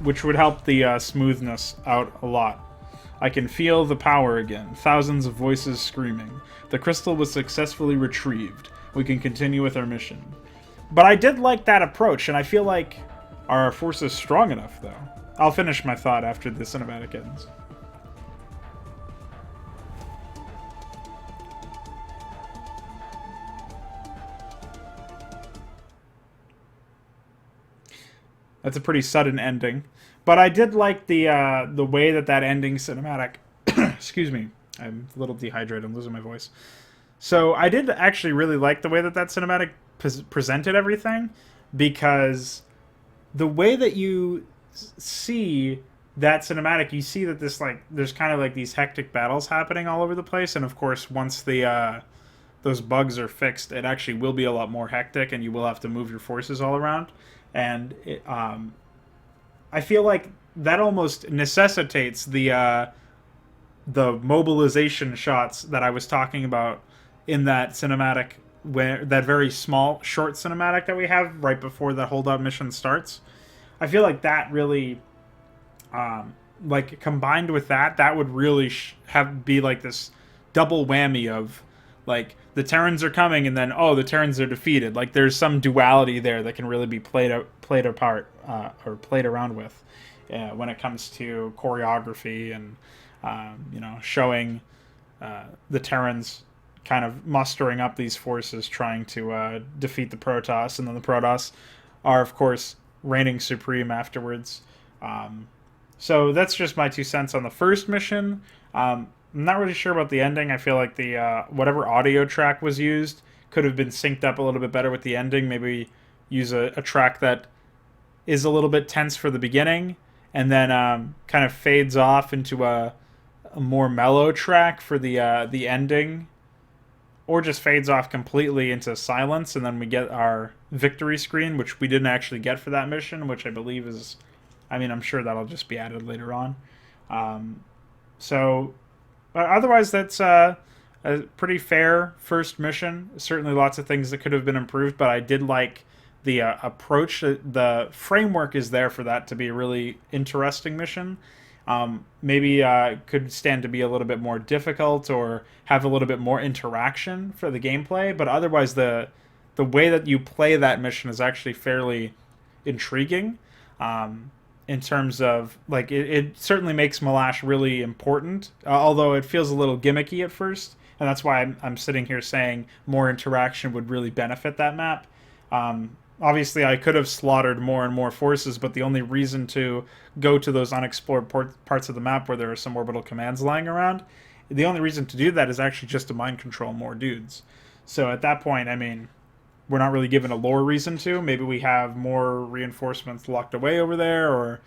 which would help the smoothness out a lot. I can feel the power again, thousands of voices screaming. The crystal was successfully retrieved. We can continue with our mission. But I did like that approach, and I feel like our force is strong enough, though. I'll finish my thought after the cinematic ends. That's a pretty sudden ending. But I did like the way that ending cinematic... Excuse me. I'm a little dehydrated. I'm losing my voice. So I did actually really like the way that cinematic presented everything, because the way that you see that cinematic, you see that there's kind of like these hectic battles happening all over the place, and of course once those bugs are fixed, it actually will be a lot more hectic, and you will have to move your forces all around. And I feel like that almost necessitates the mobilization shots that I was talking about in that cinematic, where that very small short cinematic that we have right before the holdout mission starts. I feel like that really, like combined with that, that would really have be like this double whammy of like the Terrans are coming and then the Terrans are defeated. Like there's some duality there that can really be played apart or played around with when it comes to choreography and showing the Terrans kind of mustering up these forces trying to defeat the Protoss, and then the Protoss are of course reigning supreme afterwards. So that's just my 2 cents on the first mission. I'm not really sure about the ending. I feel like the whatever audio track was used could have been synced up a little bit better with the ending. Maybe use a track that is a little bit tense for the beginning, and then kind of fades off into a more mellow track for the ending, or just fades off completely into silence, and then we get our victory screen, which we didn't actually get for that mission, which I believe is, I mean, I'm sure that'll just be added later on. But otherwise, that's a pretty fair first mission. Certainly lots of things that could have been improved, but I did like the approach. The framework is there for that to be a really interesting mission. Maybe could stand to be a little bit more difficult or have a little bit more interaction for the gameplay, but otherwise the way that you play that mission is actually fairly intriguing. In terms of like it certainly makes Melash really important, although it feels a little gimmicky at first, and that's why I'm sitting here saying more interaction would really benefit that map. Obviously, I could have slaughtered more and more forces, but the only reason to go to those unexplored parts of the map where there are some orbital commands lying around, the only reason to do that is actually just to mind control more dudes. So at that point, I mean, we're not really given a lore reason to. Maybe we have more reinforcements locked away over there, or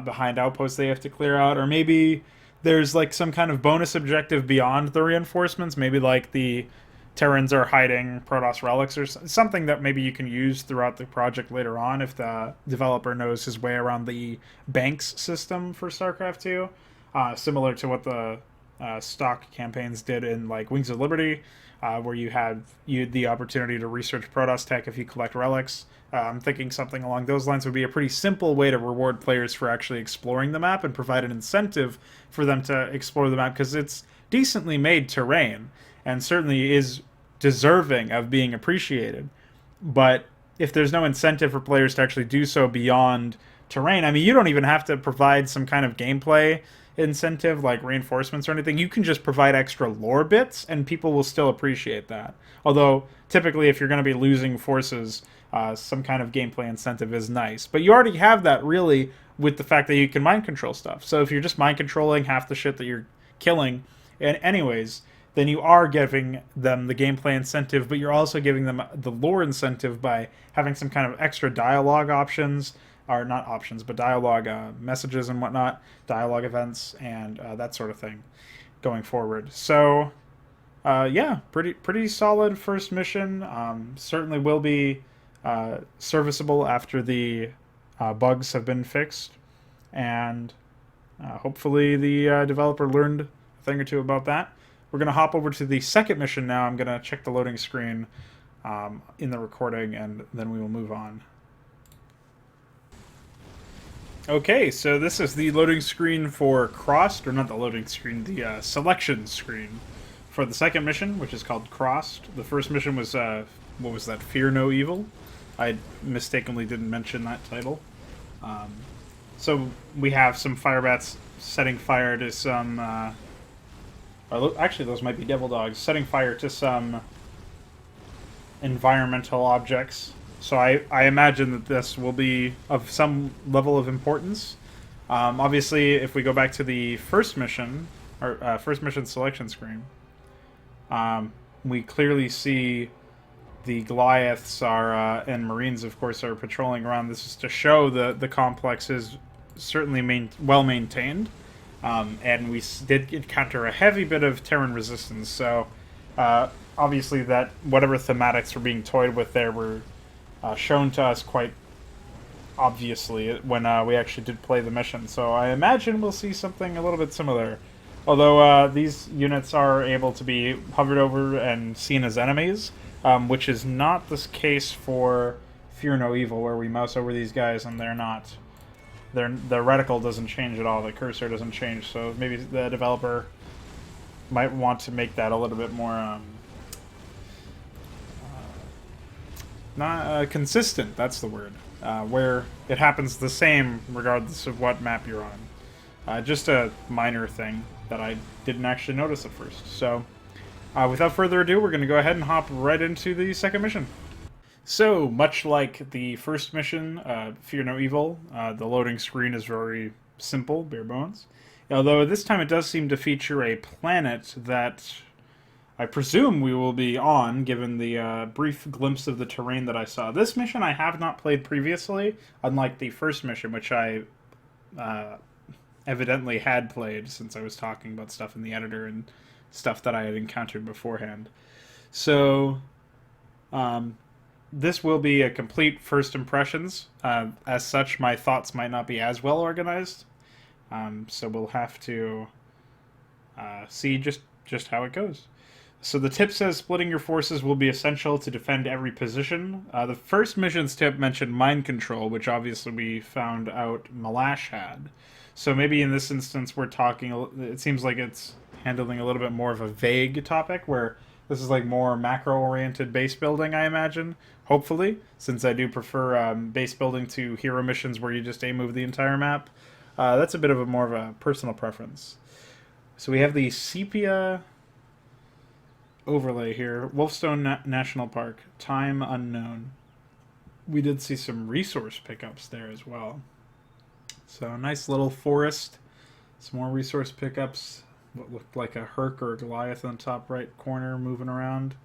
behind outposts they have to clear out, or maybe there's like some kind of bonus objective beyond the reinforcements. Maybe like the Terrans are hiding Protoss relics or something that maybe you can use throughout the project later on if the developer knows his way around the banks system for StarCraft II, similar to what the stock campaigns did in like Wings of Liberty, where you had the opportunity to research Protoss tech if you collect relics. I'm thinking something along those lines would be a pretty simple way to reward players for actually exploring the map and provide an incentive for them to explore the map, because it's decently made terrain and certainly is deserving of being appreciated. But if there's no incentive for players to actually do so beyond terrain, I mean, you don't even have to provide some kind of gameplay incentive like reinforcements or anything. You can just provide extra lore bits and people will still appreciate that. Although typically if you're going to be losing forces, some kind of gameplay incentive is nice. But you already have that really with the fact that you can mind control stuff. So if you're just mind controlling half the shit that you're killing anyways, then you are giving them the gameplay incentive, but you're also giving them the lore incentive by having some kind of extra dialogue options, or not options, but dialogue messages and whatnot, dialogue events, and that sort of thing going forward. So, yeah, pretty solid first mission. Certainly will be serviceable after the bugs have been fixed, and hopefully the developer learned a thing or two about that. We're going to hop over to the second mission now. I'm going to check the loading screen in the recording, and then we will move on. Okay, so this is the loading screen for Crossed, or not the loading screen, the selection screen for the second mission, which is called Crossed. The first mission was, what was that, Fear No Evil? I mistakenly didn't mention that title. So we have some firebats setting fire to some... actually, those might be devil dogs, setting fire to some environmental objects. So I imagine that this will be of some level of importance. Obviously, if we go back to the first mission, or first mission selection screen, we clearly see the Goliaths are and Marines, of course, are patrolling around. This is to show the complex is certainly well maintained. And we did encounter a heavy bit of Terran resistance, so obviously that whatever thematics were being toyed with there were shown to us quite obviously, when we actually did play the mission. So I imagine we'll see something a little bit similar. Although these units are able to be hovered over and seen as enemies, which is not the case for Fear No Evil, where we mouse over these guys and they're not. Their reticle doesn't change at all. The cursor doesn't change. So maybe the developer might want to make that a little bit more not consistent. That's the word. Where it happens the same regardless of what map you're on. Just a minor thing that I didn't actually notice at first. So, without further ado, we're going to go ahead and hop right into the second mission. So, much like the first mission, Fear No Evil, the loading screen is very simple, bare bones. Although this time it does seem to feature a planet that I presume we will be on, given the brief glimpse of the terrain that I saw. This mission I have not played previously, unlike the first mission, which I evidently had played since I was talking about stuff in the editor and stuff that I had encountered beforehand. So, this will be a complete first impressions. As such, my thoughts might not be as well organized. So we'll have to see just how it goes. So the tip says splitting your forces will be essential to defend every position. The first mission's tip mentioned mind control, which obviously we found out Malash had. So maybe in this instance we're talking, it seems like it's handling a little bit more of a vague topic, where this is like more macro-oriented base building, I imagine, hopefully, since I do prefer base building to hero missions where you just move the entire map. That's a bit of a more of a personal preference. So we have the sepia overlay here. Wolfstone National Park. Time unknown. We did see some resource pickups there as well. So nice little forest. Some more resource pickups. What looked like a Herc or a Goliath in the top right corner moving around.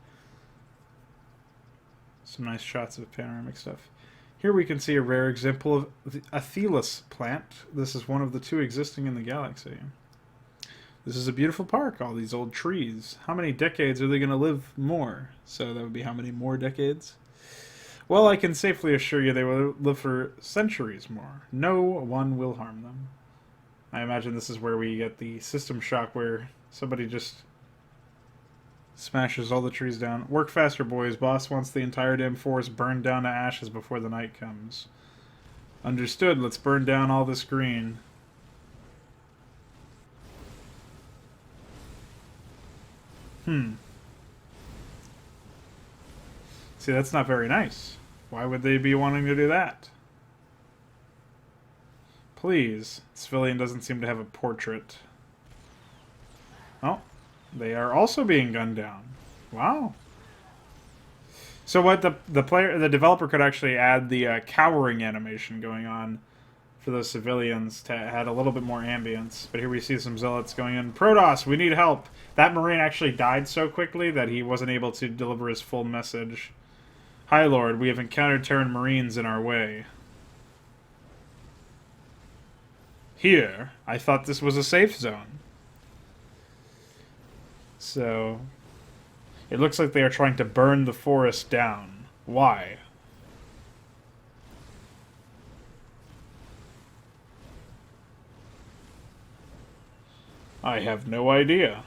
Some nice shots of panoramic stuff. Here we can see a rare example of the Athelis plant. This is one of the 2 existing in the galaxy. This is a beautiful park, all these old trees. How many decades are they going to live more? So that would be how many more decades? Well, I can safely assure you they will live for centuries more. No one will harm them. I imagine this is where we get the system shock, where somebody just smashes all the trees down. Work faster, boys. Boss wants the entire damn forest burned down to ashes before the night comes. Understood. Let's burn down all this green. See, that's not very nice. Why would they be wanting to do that? Please. Civilian doesn't seem to have a portrait. Oh, they are also being gunned down. Wow. So what the developer could actually add the cowering animation going on for those civilians to add a little bit more ambience. But here we see some zealots going in. Protoss, we need help. That Marine actually died so quickly that he wasn't able to deliver his full message. Hi, Lord. We have encountered Terran Marines in our way. Here, I thought this was a safe zone. So, it looks like they are trying to burn the forest down. Why? I have no idea.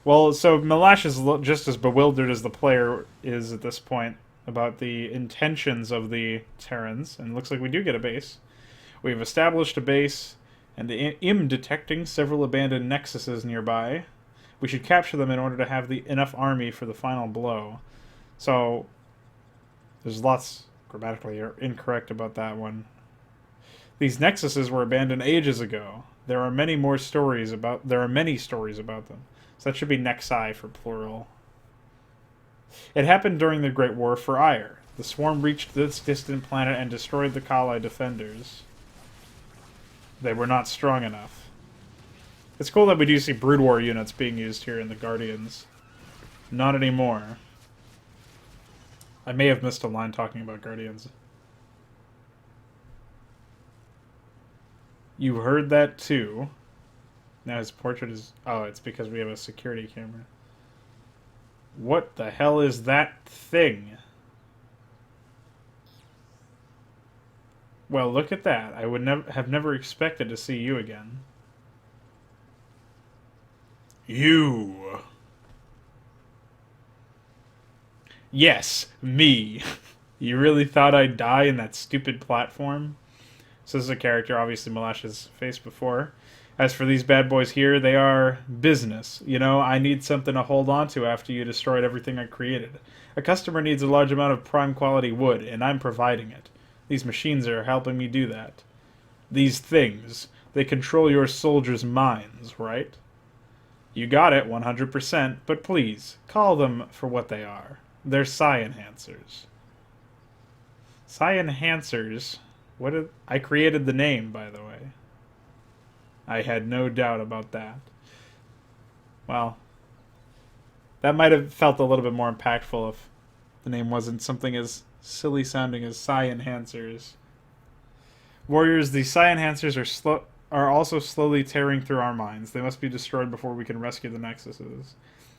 Well, so Malash is just as bewildered as the player is at this point about the intentions of the Terrans, and it looks like we do get a base. We have established a base, and I'm detecting several abandoned nexuses nearby. We should capture them in order to have enough army for the final blow. So, there's lots grammatically incorrect about that one. These nexuses were abandoned ages ago. There are many stories about them. So that should be nexi for plural. It happened during the Great War for Ire. The swarm reached this distant planet and destroyed the Kali defenders. They were not strong enough. It's cool that we do see Brood War units being used here in the Guardians. Not anymore. I may have missed a line talking about Guardians. You heard that too. Now his portrait is... Oh, it's because we have a security camera. What the hell is that thing? Well, look at that. I would have never expected to see you again. You. Yes, me. You really thought I'd die in that stupid platform? So this is a character, obviously Malash has faced before. As for these bad boys here, they are business. You know, I need something to hold on to after you destroyed everything I created. A customer needs a large amount of prime quality wood, and I'm providing it. These machines are helping me do that. These things, they control your soldiers' minds, right? You got it, 100%, but please, call them for what they are. They're psi enhancers. Psi enhancers? I created the name, by the way. I had no doubt about that. Well, that might have felt a little bit more impactful if the name wasn't something as silly sounding as psi enhancers. Warriors, the psi enhancers are also slowly tearing through our minds. They must be destroyed before we can rescue the Nexuses.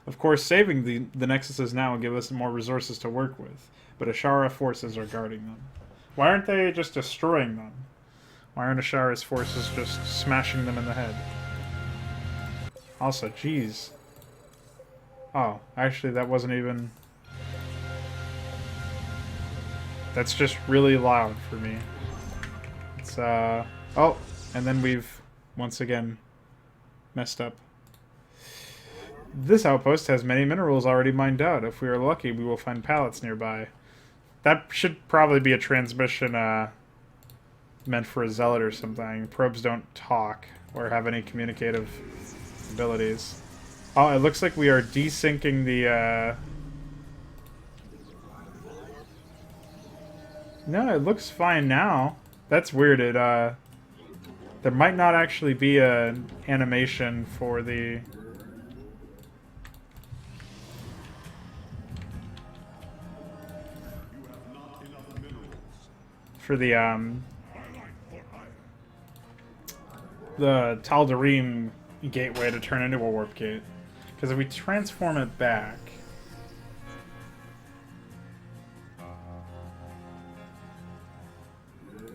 Of course, saving the Nexuses now will give us more resources to work with, but Ashara forces are guarding them. Why aren't they just destroying them? Why aren't Ashara's forces just smashing them in the head? Also, geez. Oh, actually that wasn't even... That's just really loud for me. It's, oh, and then we've, once again, messed up. This outpost has many minerals already mined out. If we are lucky, we will find pallets nearby. That should probably be a transmission, meant for a zealot or something. Probes don't talk or have any communicative abilities. Oh, it looks like we are desyncing the, No, it looks fine now. That's weird. There might not actually be an animation for the... the Tal'Darim gateway to turn into a warp gate. Because if we transform it back...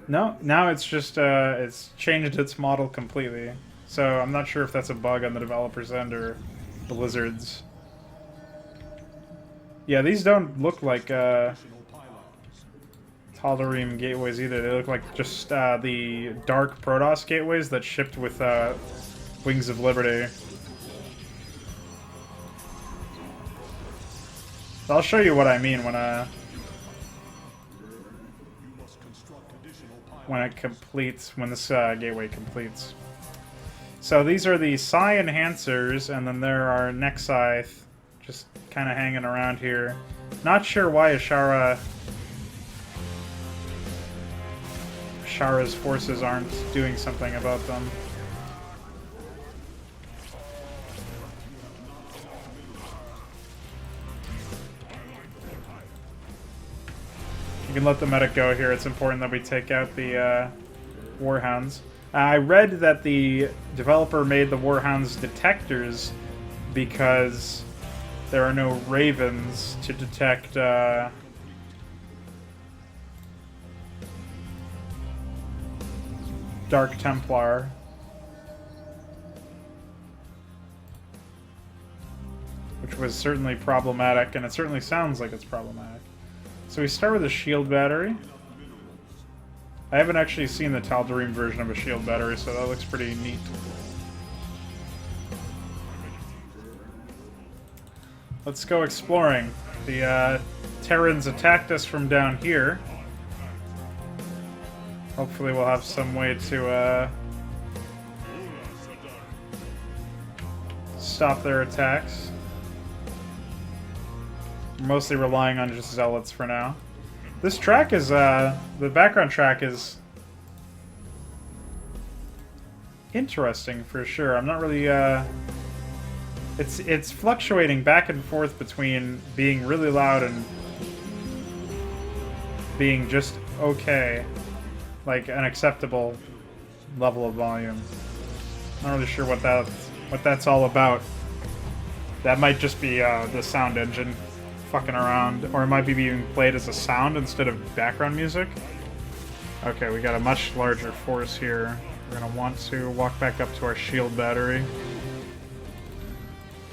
No, now it's just, it's changed its model completely. So I'm not sure if that's a bug on the developer's end or Blizzard's. Yeah, these don't look like, Tal'Darim gateways either. They look like just, the Dark Protoss gateways that shipped with, Wings of Liberty. I'll show you what I mean when it completes, when this gateway completes. So these are the psi enhancers, and then there are Nexi just kind of hanging around here. Not sure why Ashara's forces aren't doing something about them. You can let the medic go here. It's important that we take out the Warhounds. I read that the developer made the Warhounds detectors because there are no ravens to detect Dark Templar. Which was certainly problematic, and it certainly sounds like it's problematic. So we start with a shield battery. I haven't actually seen the Tal'Darim version of a shield battery, so that looks pretty neat. Let's go exploring. The Terrans attacked us from down here. Hopefully we'll have some way to stop their attacks. We're mostly relying on just zealots for now. This track is, the background track is interesting for sure. I'm not really, it's fluctuating back and forth between being really loud and being just okay. Like an acceptable level of volume. Not really sure what that's all about. That might just be the sound engine fucking around, or it might be being played as a sound instead of background music. Okay, we got a much larger force here. We're going to want to walk back up to our shield battery.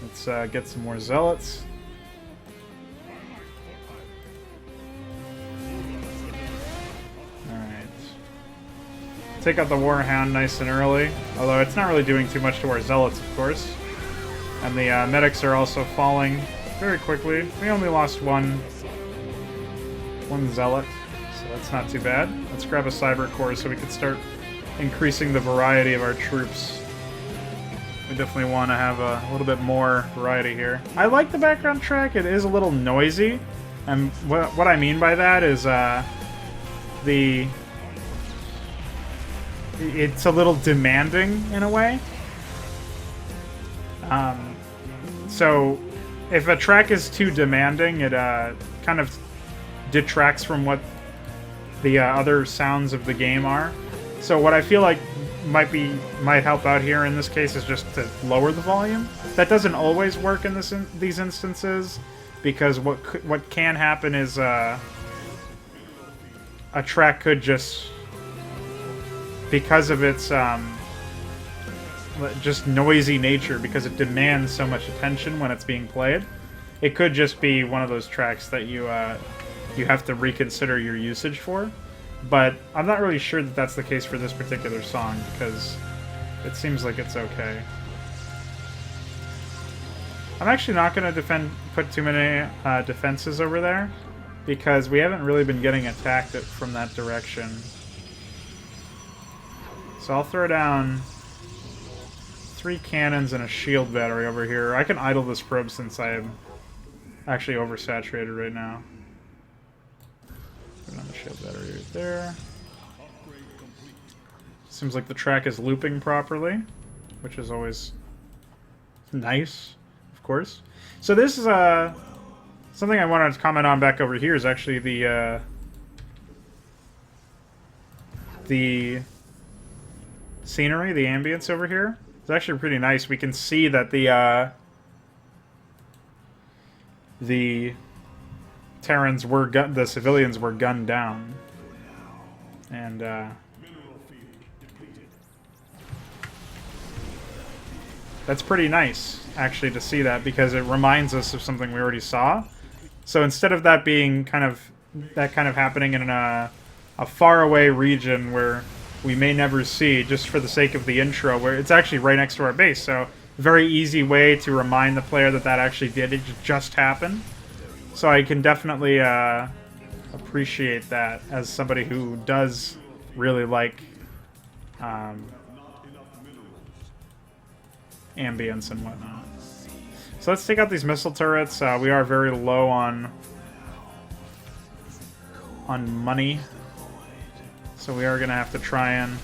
Let's get some more zealots. Alright. Take out the Warhound nice and early. Although it's not really doing too much to our zealots, of course. And the medics are also falling very quickly. We only lost one zealot, so that's not too bad. Let's grab a cyber core so we can start increasing the variety of our troops. We definitely want to have a little bit more variety here. I like the background track. It is a little noisy, and what I mean by that is it's a little demanding in a way. So if a track is too demanding, it kind of detracts from what the other sounds of the game are. So what I feel like might help out here in this case is just to lower the volume. That doesn't always work in these instances, because what can happen is a track could just, because of its just noisy nature, because it demands so much attention when it's being played, it could just be one of those tracks that you have to reconsider your usage for. But I'm not really sure that that's the case for this particular song, because it seems like it's okay. I'm actually not going to put too many defenses over there, because we haven't really been getting attacked from that direction. So I'll throw down 3 cannons and a shield battery over here. I can idle this probe since I am actually oversaturated right now. Put on the shield battery right there. Seems like the track is looping properly, which is always nice, of course. So this is something I wanted to comment on back over here is actually the scenery, the ambience over here. It's actually pretty nice. We can see that the Terrans were the civilians were gunned down, and that's pretty nice actually to see that, because it reminds us of something we already saw. So instead of that being kind of happening in a faraway region where we may never see, just for the sake of the intro, where it's actually right next to our base, so very easy way to remind the player that actually did just happen. So I can definitely appreciate that as somebody who does really like ambience and whatnot. So let's take out these missile turrets. We are very low on money, so we are going to have to try and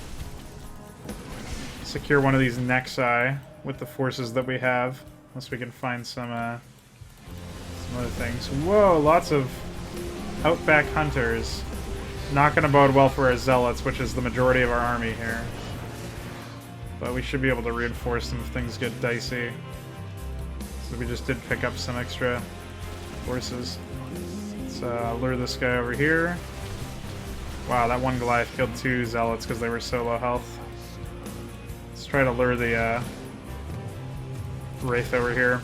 secure one of these Nexi with the forces that we have, unless we can find some other things. Whoa, lots of Outback Hunters. Not going to bode well for our Zealots, which is the majority of our army here. But we should be able to reinforce them if things get dicey. So we just did pick up some extra forces. Let's lure this guy over here. Wow, that one Goliath killed 2 Zealots because they were so low health. Let's try to lure the Wraith over here.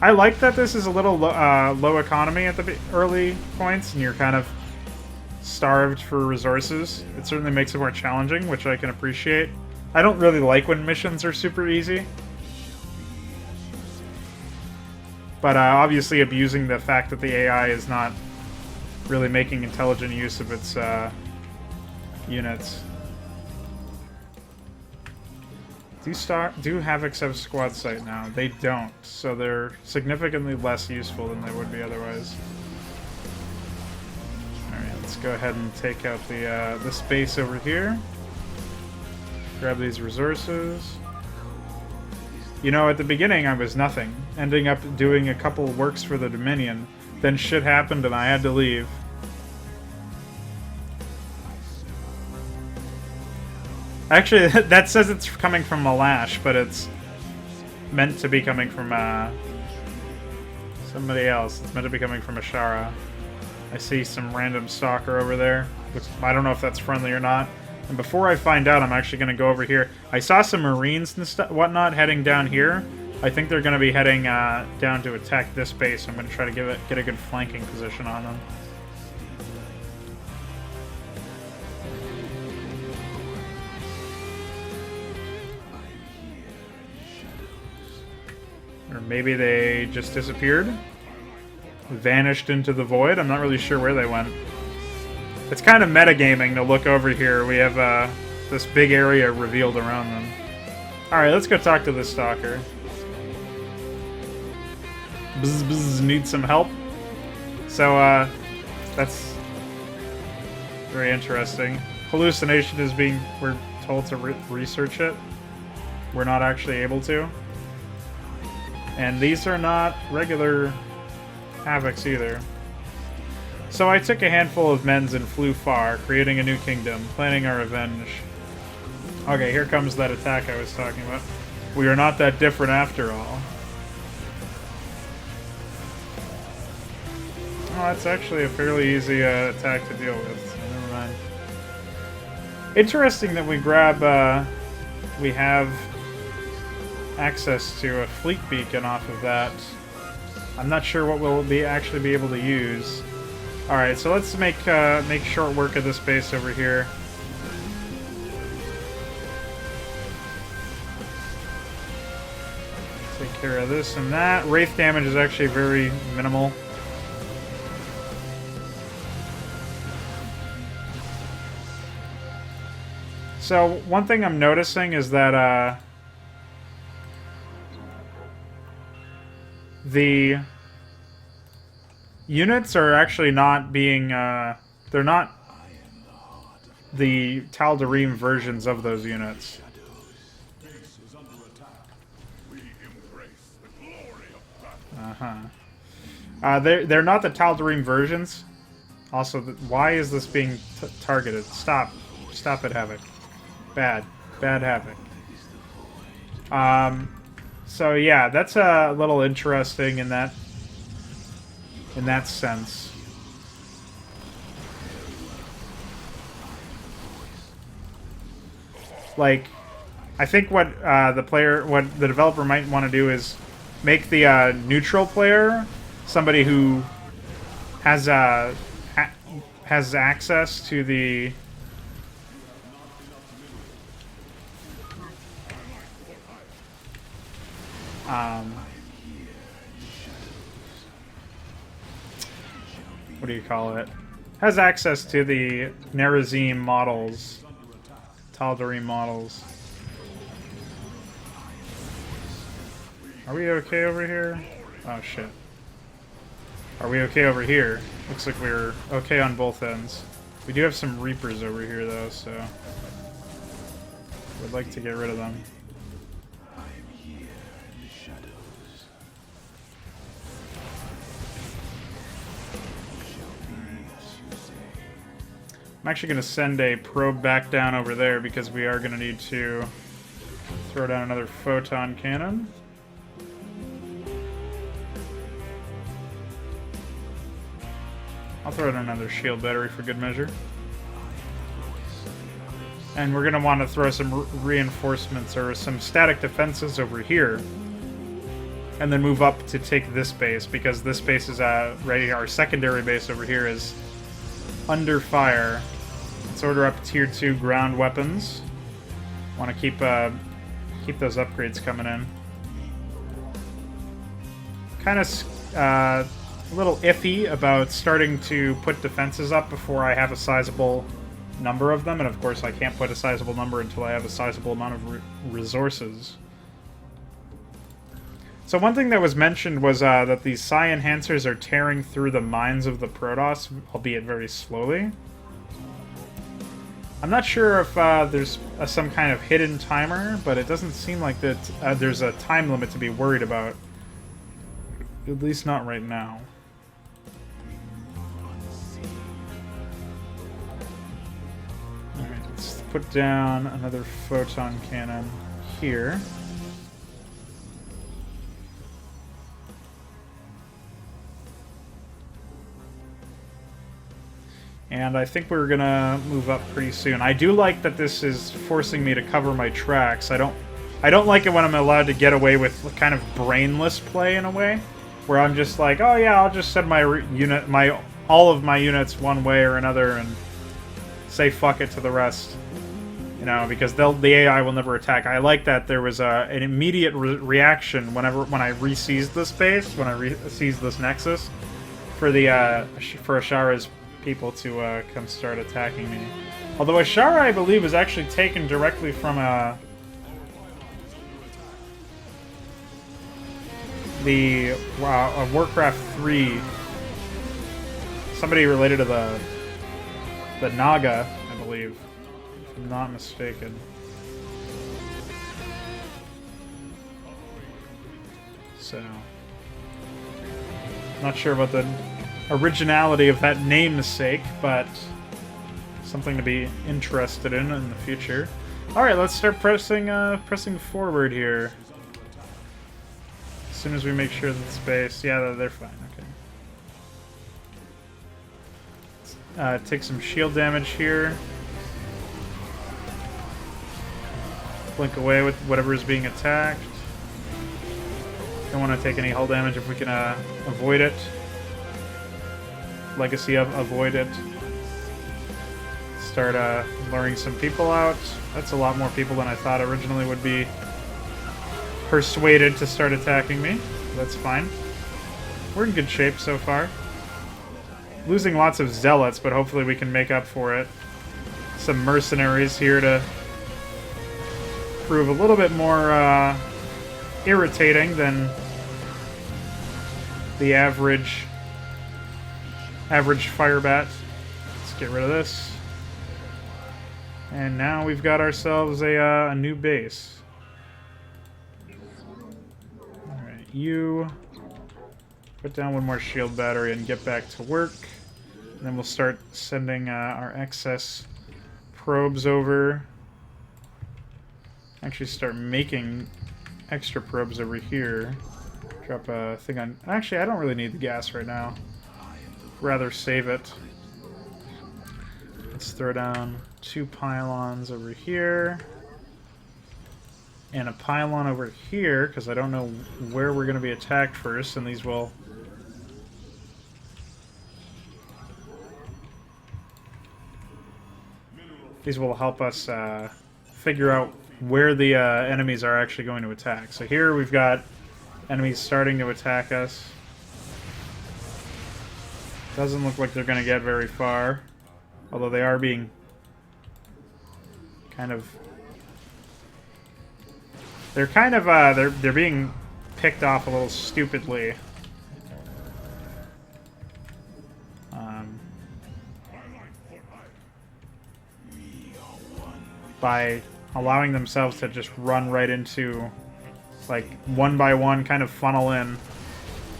I like that this is a little low economy at the early points, and you're kind of starved for resources. It certainly makes it more challenging, which I can appreciate. I don't really like when missions are super easy. But obviously abusing the fact that the AI is not really making intelligent use of its units. Do Havocs have squad sight now? They don't, so they're significantly less useful than they would be otherwise. Alright, let's go ahead and take out the space over here. Grab these resources. You know, at the beginning I was nothing, ending up doing a couple works for the Dominion. Then shit happened and I had to leave. Actually, that says it's coming from Malash, but it's meant to be coming from somebody else. It's meant to be coming from Ashara. I see some random stalker over there. which I don't know if that's friendly or not. And before I find out, I'm actually going to go over here. I saw some Marines and whatnot heading down here. I think they're going to be heading down to attack this base. I'm going to try to get a good flanking position on them. Or maybe they just disappeared. Vanished into the void. I'm not really sure where they went. It's kind of metagaming to look over here. We have this big area revealed around them. Alright, let's go talk to this stalker. Bzz, bzz, need some help. So, that's very interesting. Hallucination is being... We're told to research it. We're not actually able to. And these are not regular Havocs either. So I took a handful of men's and flew far, creating a new kingdom, planning our revenge. Okay, here comes that attack I was talking about. We are not that different after all. Oh, that's actually a fairly easy attack to deal with, so never mind. Interesting that we grab, we have access to a fleet beacon off of that. I'm not sure what we'll actually be able to use. Alright, so let's make short work of this base over here. Take care of this and that. Wraith damage is actually very minimal. So, one thing I'm noticing is that, the units are actually not being, they're not the Tal'Darim versions of those units. They're not the Tal'Darim versions. Also, why is this being targeted? Stop it, Havoc. Bad Havoc. So yeah, that's a little interesting in that sense. Like, I think what the developer might want to do is make the neutral player somebody who has has access to the what do you call it? Has access to the Nerazim models, Tal'Darim models. Are we okay over here? Oh shit. Are we okay over here? Looks like we're okay on both ends. We do have some Reapers over here though, so would like to get rid of them. I'm actually going to send a probe back down over there because we are going to need to throw down another photon cannon. I'll throw down another shield battery for good measure. And we're going to want to throw some reinforcements or some static defenses over here. And then move up to take this base, because this base is right here. Our secondary base over here is under fire. Let's order up tier 2 ground weapons. Want to keep those upgrades coming in. Kind of a little iffy about starting to put defenses up before I have a sizable number of them, and of course I can't put a sizable number until I have a sizable amount of resources. So one thing that was mentioned was that these Psi Enhancers are tearing through the minds of the Protoss, albeit very slowly. I'm not sure if there's some kind of hidden timer, but it doesn't seem like that there's a time limit to be worried about. At least not right now. Alright, let's put down another photon cannon here. And I think we're gonna move up pretty soon. I do like that this is forcing me to cover my tracks. I don't like it when I'm allowed to get away with kind of brainless play in a way, where I'm just like, oh yeah, I'll just send all of my units one way or another and say fuck it to the rest. You know, because the AI will never attack. I like that there was an immediate reaction when I re-seized this base, when I re-seized this nexus, for Ashara's people to come start attacking me. Although Ashara, I believe, is actually taken directly from the Warcraft 3. Somebody related to the Naga, I believe, if I'm not mistaken. So, not sure about the originality of that namesake, but something to be interested in the future. All right, let's start pressing forward here. As soon as we make sure that the space, yeah, they're fine. Okay. Take some shield damage here. Blink away with whatever is being attacked. Don't want to take any hull damage if we can avoid it. Legacy of avoid it. Start luring some people out. That's a lot more people than I thought originally would be persuaded to start attacking me. That's fine. We're in good shape so far. Losing lots of zealots, but hopefully we can make up for it. Some mercenaries here to prove a little bit more irritating than the average firebat. Let's get rid of this. And now we've got ourselves a new base. Alright, you put down one more shield battery and get back to work. And then we'll start sending our excess probes over. Actually start making extra probes over here. Drop a thing on... Actually, I don't really need the gas right now. Rather save it. Let's throw down 2 pylons over here. And a pylon over here, because I don't know where we're going to be attacked first, and these will... These will help us figure out where the enemies are actually going to attack. So here we've got enemies starting to attack us. Doesn't look like they're going to get very far. Although they are being kind of... They're kind of, they're being picked off a little stupidly. By allowing themselves to just run right into, like, one by one, kind of funnel in.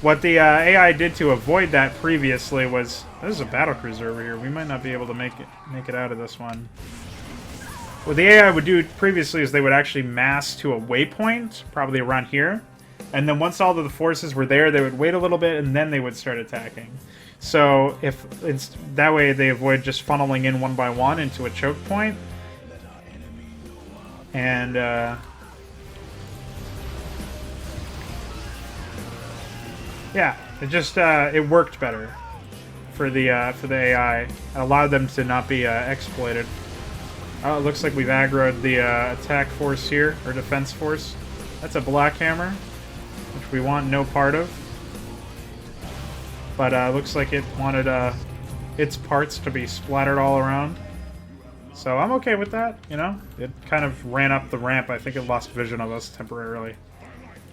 What the AI did to avoid that previously was... There's a battlecruiser over here. We might not be able to make it out of this one. What the AI would do previously is they would actually mass to a waypoint, probably around here. And then once all of the forces were there, they would wait a little bit, and then they would start attacking. So if it's that way, they avoid just funneling in one by one into a choke point. And yeah, it just it worked better for the AI. It allowed them to not be exploited. Oh, it looks like we've aggroed the attack force here, or defense force. That's a black hammer, which we want no part of. But looks like it wanted its parts to be splattered all around. So I'm okay with that, you know? It kind of ran up the ramp. I think it lost vision of us temporarily.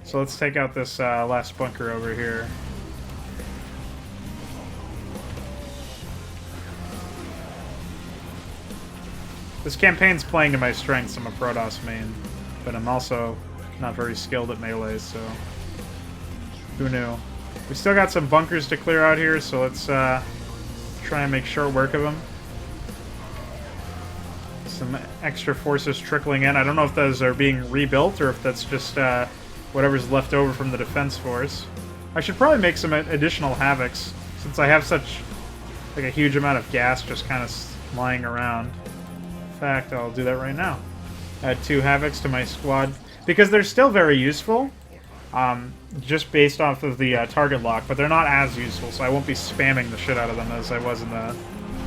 So let's take out this last bunker over here. This campaign's playing to my strengths. I'm a Protoss main, but I'm also not very skilled at melee, so who knew? We still got some bunkers to clear out here, so let's try and make short work of them. Some extra forces trickling in. I don't know if those are being rebuilt or if that's just whatever's left over from the defense force. I should probably make some additional havocs, since I have such Like a huge amount of gas just kind of lying around. In fact, I'll do that right now. Add 2 Havocs to my squad. Because they're still very useful. Just based off of the target lock, but they're not as useful, so I won't be spamming the shit out of them as I was in the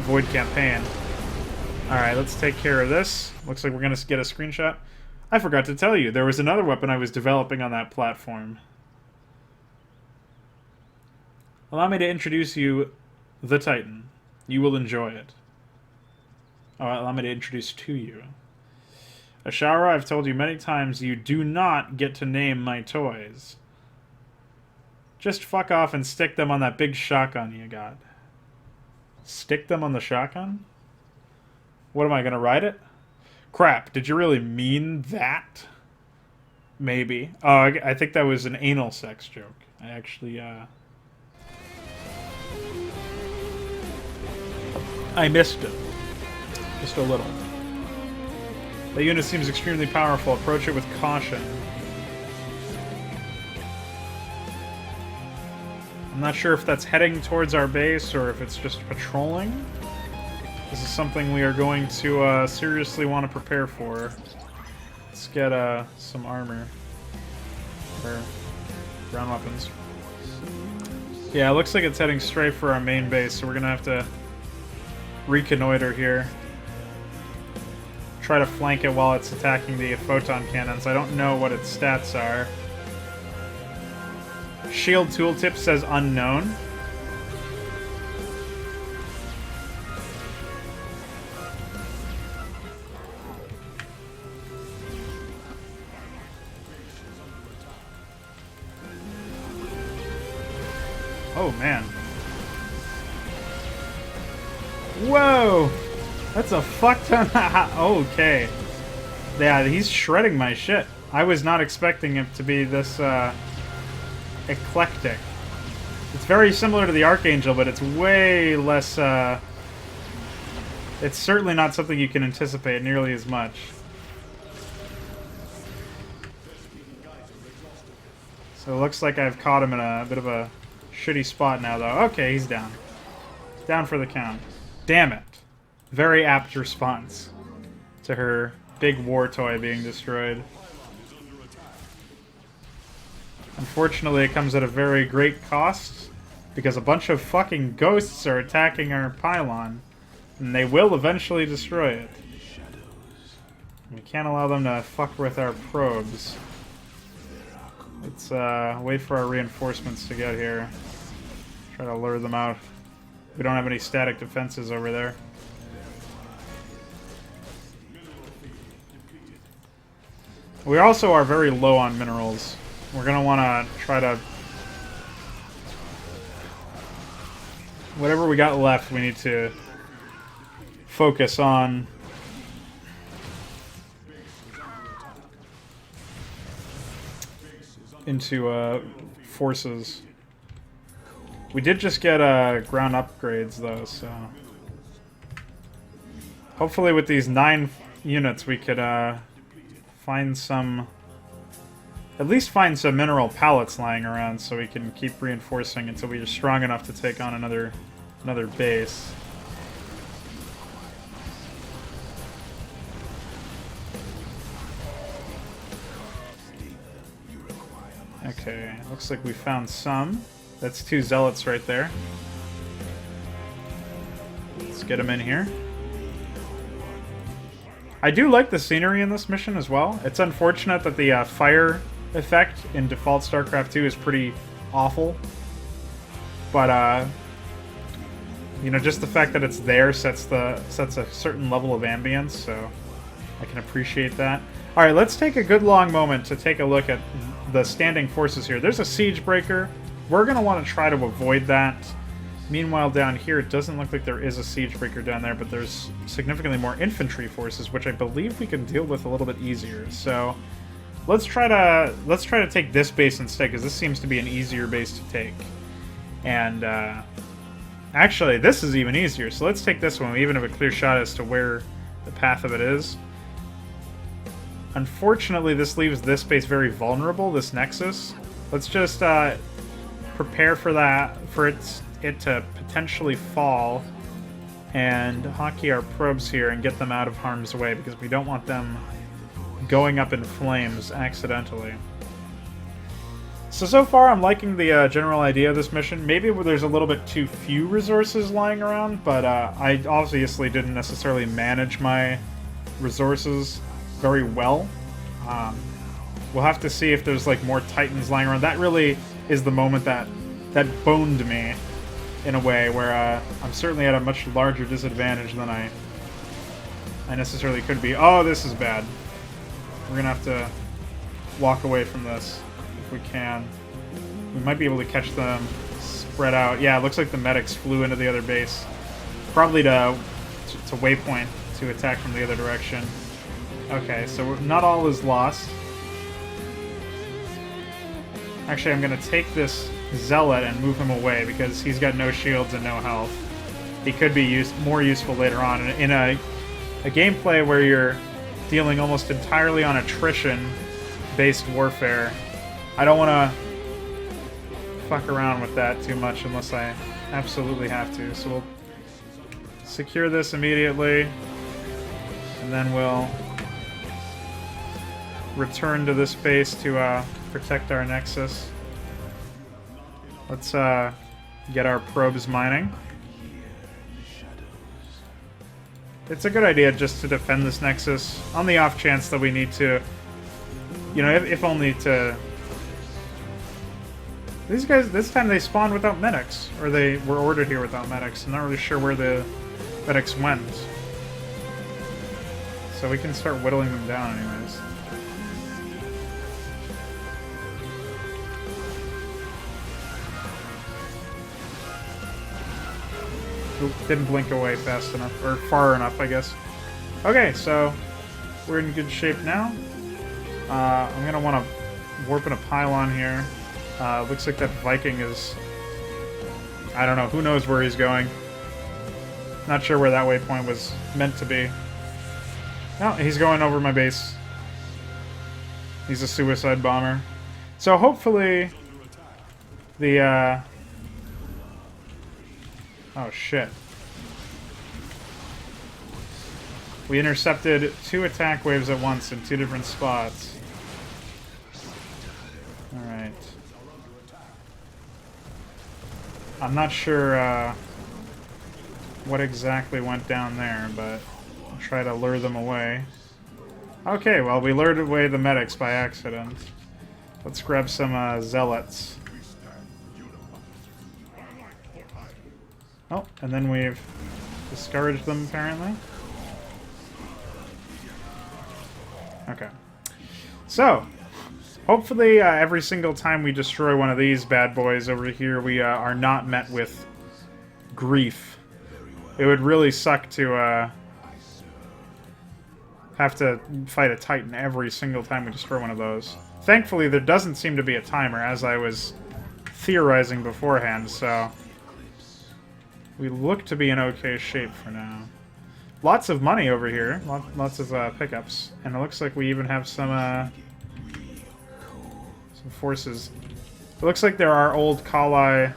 Void campaign. Alright, let's take care of this. Looks like we're going to get a screenshot. I forgot to tell you, there was another weapon I was developing on that platform. Allow me to introduce you the Titan. You will enjoy it. Oh, allow me to introduce to you. Ashara, I've told you many times you do not get to name my toys. Just fuck off and stick them on that big shotgun you got. Stick them on the shotgun? What am I gonna ride it? Crap, did you really mean that? Maybe. Oh, I think that was an anal sex joke. I actually, I missed it. Just a little. The unit seems extremely powerful. Approach it with caution. I'm not sure if that's heading towards our base or if it's just patrolling. This is something we are going to seriously want to prepare for. Let's get some armor. Or ground weapons. Yeah, it looks like it's heading straight for our main base, so we're going to have to reconnoiter here. Try to flank it while it's attacking the photon cannons. I don't know what its stats are. Shield tooltip says unknown. Oh man. Whoa! That's a fuck ton. Okay. Yeah, he's shredding my shit. I was not expecting him to be this eclectic. It's very similar to the Archangel, but it's way less. It's certainly not something you can anticipate nearly as much. So it looks like I've caught him in a bit of a shitty spot now, though. Okay, he's down. Down for the count. Damn it. Very apt response to her big war toy being destroyed. Unfortunately, it comes at a very great cost, because a bunch of fucking ghosts are attacking our pylon, and they will eventually destroy it. We can't allow them to fuck with our probes. Let's wait for our reinforcements to get here. Try to lure them out. We don't have any static defenses over there. We also are very low on minerals. We're going to want to try to... Whatever we got left, we need to focus on. Into forces. We did just get ground upgrades, though, so... Hopefully with these 9 units we could... find some... At least find some mineral pallets lying around so we can keep reinforcing until we are strong enough to take on another base. Okay, looks like we found some. That's 2 zealots right there. Let's get them in here. I do like the scenery in this mission as well. It's unfortunate that the fire effect in default StarCraft II is pretty awful. But, you know, just the fact that it's there sets a certain level of ambience, so I can appreciate that. Alright, let's take a good long moment to take a look at the standing forces here. There's a siege breaker. We're going to want to try to avoid that. Meanwhile, down here, it doesn't look like there is a siege breaker down there, but there's significantly more infantry forces, which I believe we can deal with a little bit easier. So let's try to take this base instead, because this seems to be an easier base to take. And actually, this is even easier. So let's take this one. We even have a clear shot as to where the path of it is. Unfortunately, this leaves this base very vulnerable. This nexus. Let's just prepare for that, for its it to potentially fall and hockey our probes here and get them out of harm's way, because we don't want them going up in flames accidentally. So far I'm liking the general idea of this mission. Maybe there's a little bit too few resources lying around, but I obviously didn't necessarily manage my resources very well. We'll have to see if there's like more Titans lying around. That really is the moment that boned me in a way, where I'm certainly at a much larger disadvantage than I necessarily could be. Oh, this is bad. We're gonna have to walk away from this if we can. We might be able to catch them spread out. Yeah, it looks like the medics flew into the other base. Probably to waypoint to attack from the other direction. Okay, so not all is lost. Actually, I'm going to take this Zealot and move him away because he's got no shields and no health. He could be more useful later on. In a gameplay where you're dealing almost entirely on attrition-based warfare, I don't want to fuck around with that too much unless I absolutely have to. So we'll secure this immediately, and then we'll return to this base to protect our Nexus. Let's get our probes mining. It's a good idea just to defend this Nexus on the off chance that we need to, you know, if only to... These guys, this time they spawned without medics, or they were ordered here without medics. I'm not really sure where the medics went. So we can start whittling them down anyways. Oop, didn't blink away fast enough, or far enough, I guess. Okay, so we're in good shape now. I'm going to want to warp in a pylon here. Looks like that Viking is... I don't know, who knows where he's going. Not sure where that waypoint was meant to be. No, he's going over my base. He's a suicide bomber. So hopefully the oh shit. We intercepted 2 attack waves at once in 2 different spots. Alright. I'm not sure what exactly went down there, but I'll try to lure them away. Okay, well, we lured away the medics by accident. Let's grab some zealots. Oh, and then we've discouraged them, apparently. Okay. So, hopefully every single time we destroy one of these bad boys over here, we are not met with grief. It would really suck to have to fight a Titan every single time we destroy one of those. Thankfully, there doesn't seem to be a timer, as I was theorizing beforehand, so we look to be in okay shape for now. Lots of money over here, lots of pickups, and it looks like we even have some forces. It looks like there are old Kali.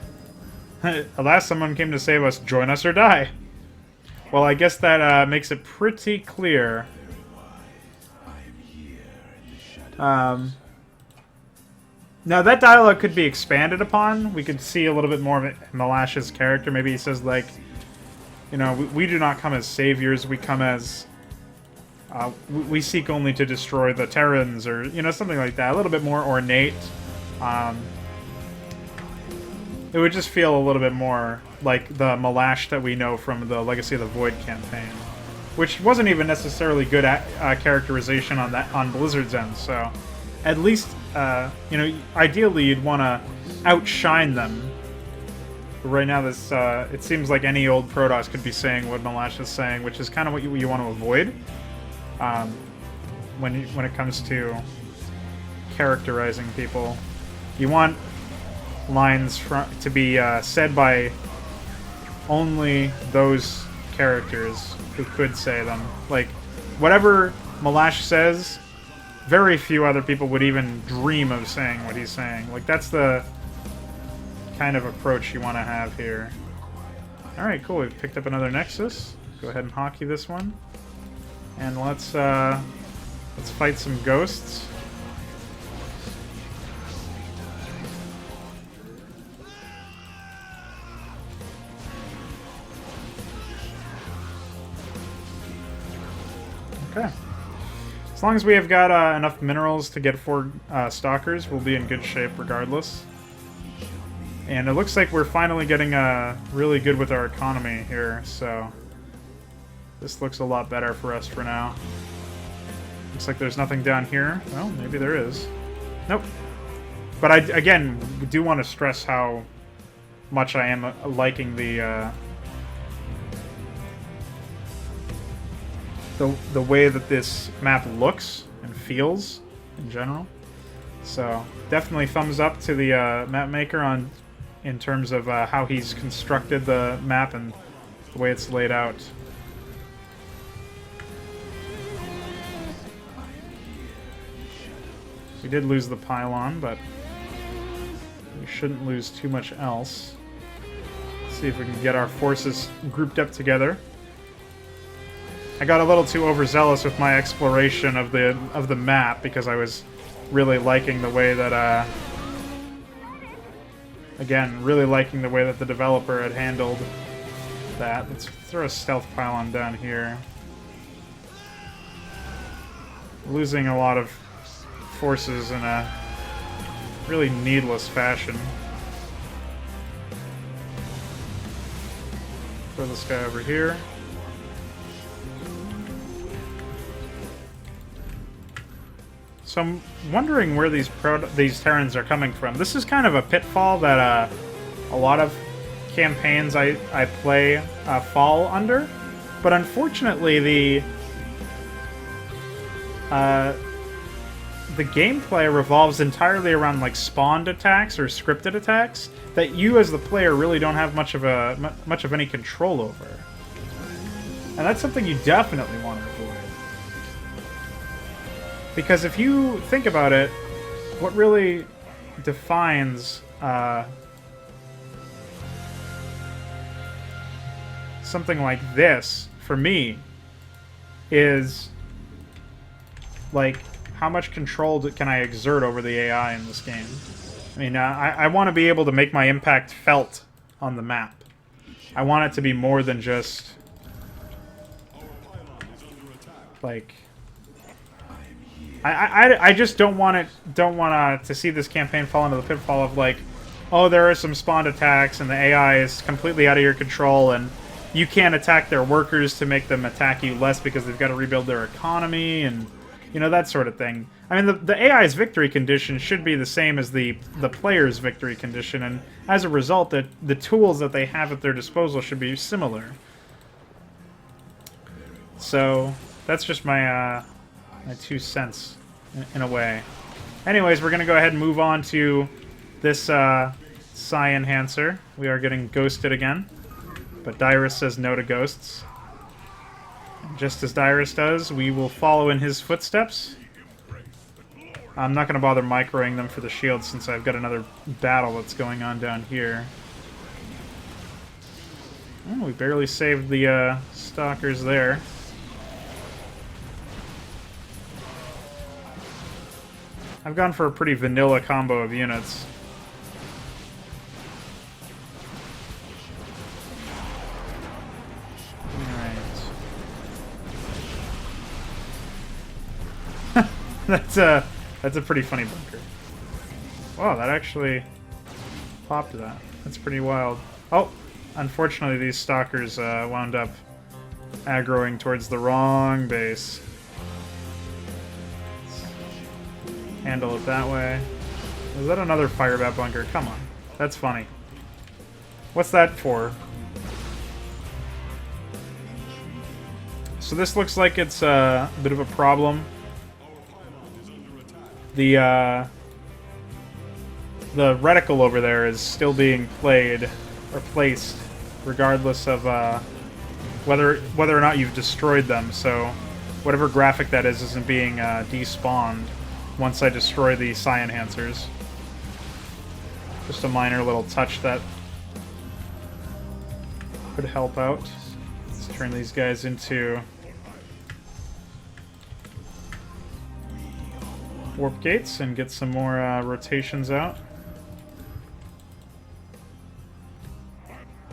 Alas, someone came to save us. Join us or die. Well, I guess that makes it pretty clear. Now, that dialogue could be expanded upon. We could see a little bit more of Malash's character. Maybe he says, like, you know, we do not come as saviors. We come as... we seek only to destroy the Terrans, or, you know, something like that. A little bit more ornate. It would just feel a little bit more like the Malash that we know from the Legacy of the Void campaign, which wasn't even necessarily good characterization on Blizzard's end. So, at least, you know, ideally you'd want to outshine them. But right now, this it seems like any old Protoss could be saying what Malash is saying, which is kind of what you want to avoid when it comes to characterizing people. You want lines to be said by only those characters who could say them. Like, whatever Malash says, very few other people would even dream of saying what he's saying. Like, that's the kind of approach you want to have here. Alright, cool. We've picked up another Nexus. Go ahead and hockey this one. And let's fight some ghosts. Okay. As long as we have got enough minerals to get 4 stalkers, we'll be in good shape regardless. And it looks like we're finally getting really good with our economy here, so this looks a lot better for us for now. Looks like there's nothing down here. Well, maybe there is. Nope. But I, again, do want to stress how much I am liking the way that this map looks and feels in general. So definitely thumbs up to the map maker in terms of how he's constructed the map and the way it's laid out. We did lose the pylon, but we shouldn't lose too much else. Let's see if we can get our forces grouped up together. I got a little too overzealous with my exploration of the map because I was really liking the way that again, really liking the way that the developer had handled that. Let's throw a stealth pylon down here. Losing a lot of forces in a really needless fashion. Throw this guy over here. So I'm wondering where these Terrans are coming from. This is kind of a pitfall that a lot of campaigns I play fall under, but unfortunately the gameplay revolves entirely around like spawned attacks or scripted attacks that you as the player really don't have much of any control over, and that's something you definitely want to avoid. Because if you think about it, what really defines something like this, for me, is like, how much control can I exert over the AI in this game? I mean, I want to be able to make my impact felt on the map. I want it to be more than just like... I just don't want to see this campaign fall into the pitfall of like, oh, there are some spawned attacks and the AI is completely out of your control and you can't attack their workers to make them attack you less because they've got to rebuild their economy and, you know, that sort of thing. I mean, the AI's victory condition should be the same as the player's victory condition, and as a result, the tools that they have at their disposal should be similar. So that's just my my 2 cents in a way. Anyways, we're gonna go ahead and move on to this Psi Enhancer. We are getting ghosted again, but Dyrus says no to ghosts. And just as Dyrus does, we will follow in his footsteps. I'm not gonna bother microing them for the shield since I've got another battle that's going on down here. Oh, we barely saved the stalkers there. I've gone for a pretty vanilla combo of units. Alright. That's a pretty funny bunker. Wow, that actually popped that. That's pretty wild. Oh, unfortunately these stalkers wound up aggroing towards the wrong base. Handle it that way. Is that another firebat bunker? Come on. That's funny. What's that for? So this looks like it's a bit of a problem. The reticle over there is still being played or placed regardless of whether or not you've destroyed them. So whatever graphic that is isn't being despawned once I destroy the Psi Enhancers. Just a minor little touch that could help out. Let's turn these guys into warp gates and get some more rotations out.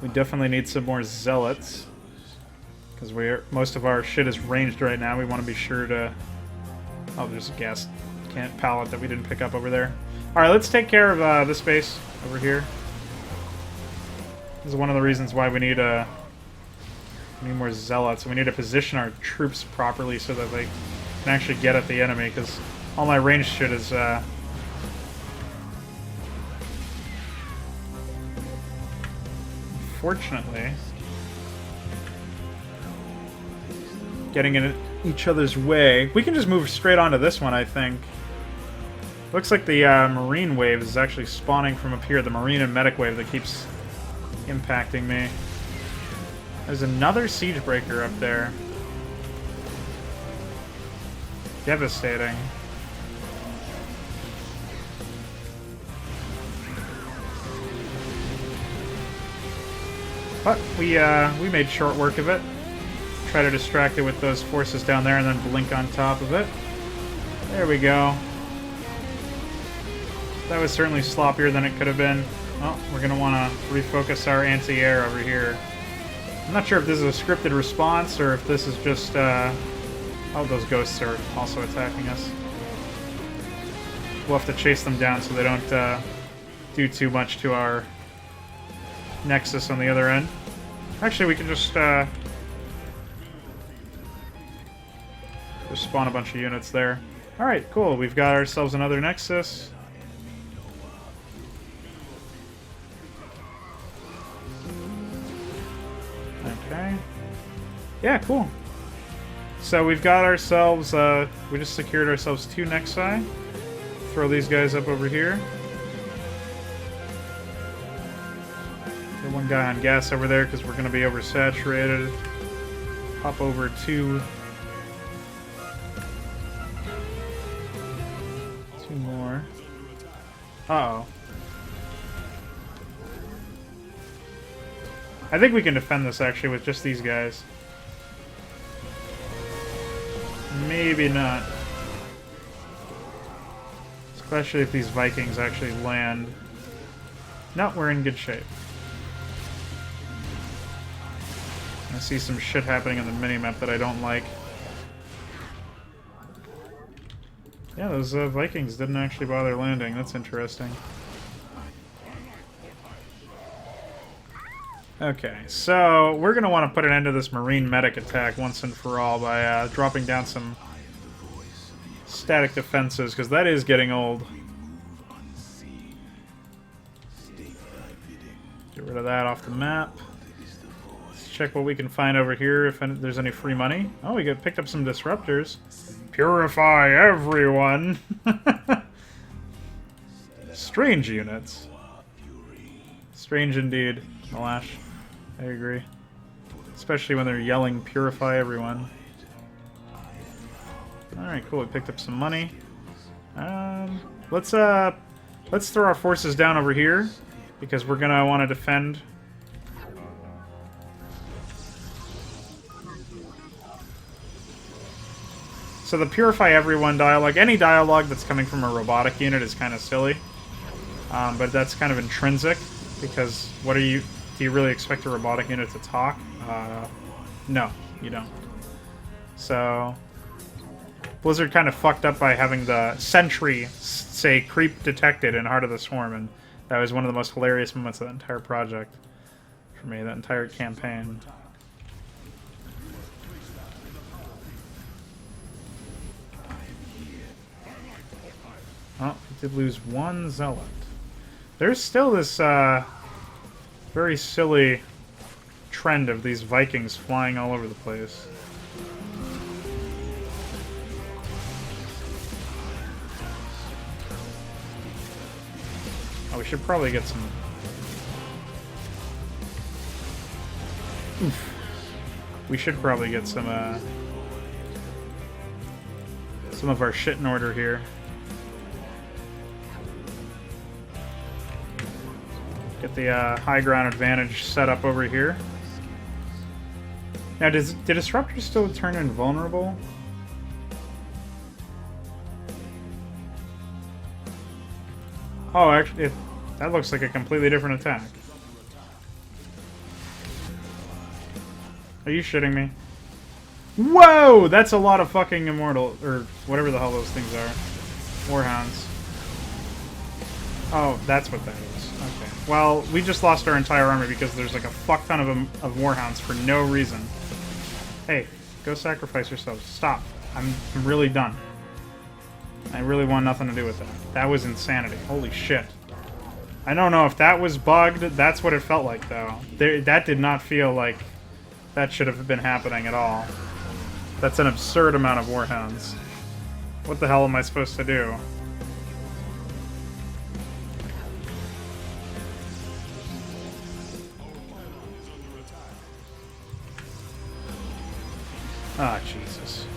We definitely need some more zealots because most of our shit is ranged right now. We want to be sure to... Oh, there's a gas pallet that we didn't pick up over there. Alright, let's take care of this base over here. This is one of the reasons why we need more zealots. We need to position our troops properly so that they can actually get at the enemy, because all my ranged shit is... Unfortunately, getting in each other's way. We can just move straight onto this one, I think. Looks like the marine wave is actually spawning from up here, the marine and medic wave that keeps impacting me. There's another siege breaker up there. Devastating. But we made short work of it. Try to distract it with those forces down there and then blink on top of it. There we go. That was certainly sloppier than it could have been. Well, we're going to want to refocus our anti-air over here. I'm not sure if this is a scripted response or if this is just... Oh, those ghosts are also attacking us. We'll have to chase them down so they don't do too much to our nexus on the other end. Actually, we can just spawn a bunch of units there. Alright, cool. We've got ourselves another nexus. Okay. Yeah, cool. So we've got ourselves, we just secured ourselves 2 nexi. Throw these guys up over here. Get one guy on gas over there because we're going to be oversaturated. Pop over 2 more. Uh-oh. I think we can defend this, actually, with just these guys. Maybe not. Especially if these Vikings actually land. No, we're in good shape. I see some shit happening on the minimap that I don't like. Yeah, those Vikings didn't actually bother landing. That's interesting. Okay, so we're going to want to put an end to this marine medic attack once and for all by dropping down some static defenses, because that is getting old. Get rid of that off the map. Let's check what we can find over here, if there's any free money. Oh, we picked up some disruptors. Purify everyone! Strange units. Strange indeed, Malash. I agree. Especially when they're yelling, purify everyone. Alright, cool. We picked up some money. Let's throw our forces down over here, because we're gonna want to defend. So the purify everyone dialogue, any dialogue that's coming from a robotic unit is kind of silly. But that's kind of intrinsic, because what do you really expect a robotic unit to talk? No, you don't. So Blizzard kind of fucked up by having the sentry say creep detected in Heart of the Swarm, and that was one of the most hilarious moments of the entire project for me, that entire campaign. Oh, we did lose 1 zealot. There's still this very silly trend of these Vikings flying all over the place. Oh, we should probably get some... Oof. We should probably get some of our shit in order here. Get the high ground advantage set up over here. Now, do disruptors still turn invulnerable? Oh, actually, that looks like a completely different attack. Are you shitting me? Whoa! That's a lot of fucking immortal, or whatever the hell those things are. Warhounds. Oh, that's what that is. Okay. Well, we just lost our entire army because there's like a fuck ton of Warhounds for no reason. Hey, go sacrifice yourselves. Stop. I'm really done. I really want nothing to do with that. That was insanity. Holy shit. I don't know if that was bugged. That's what it felt like, though. That did not feel like that should have been happening at all. That's an absurd amount of Warhounds. What the hell am I supposed to do? Ah, Jesus.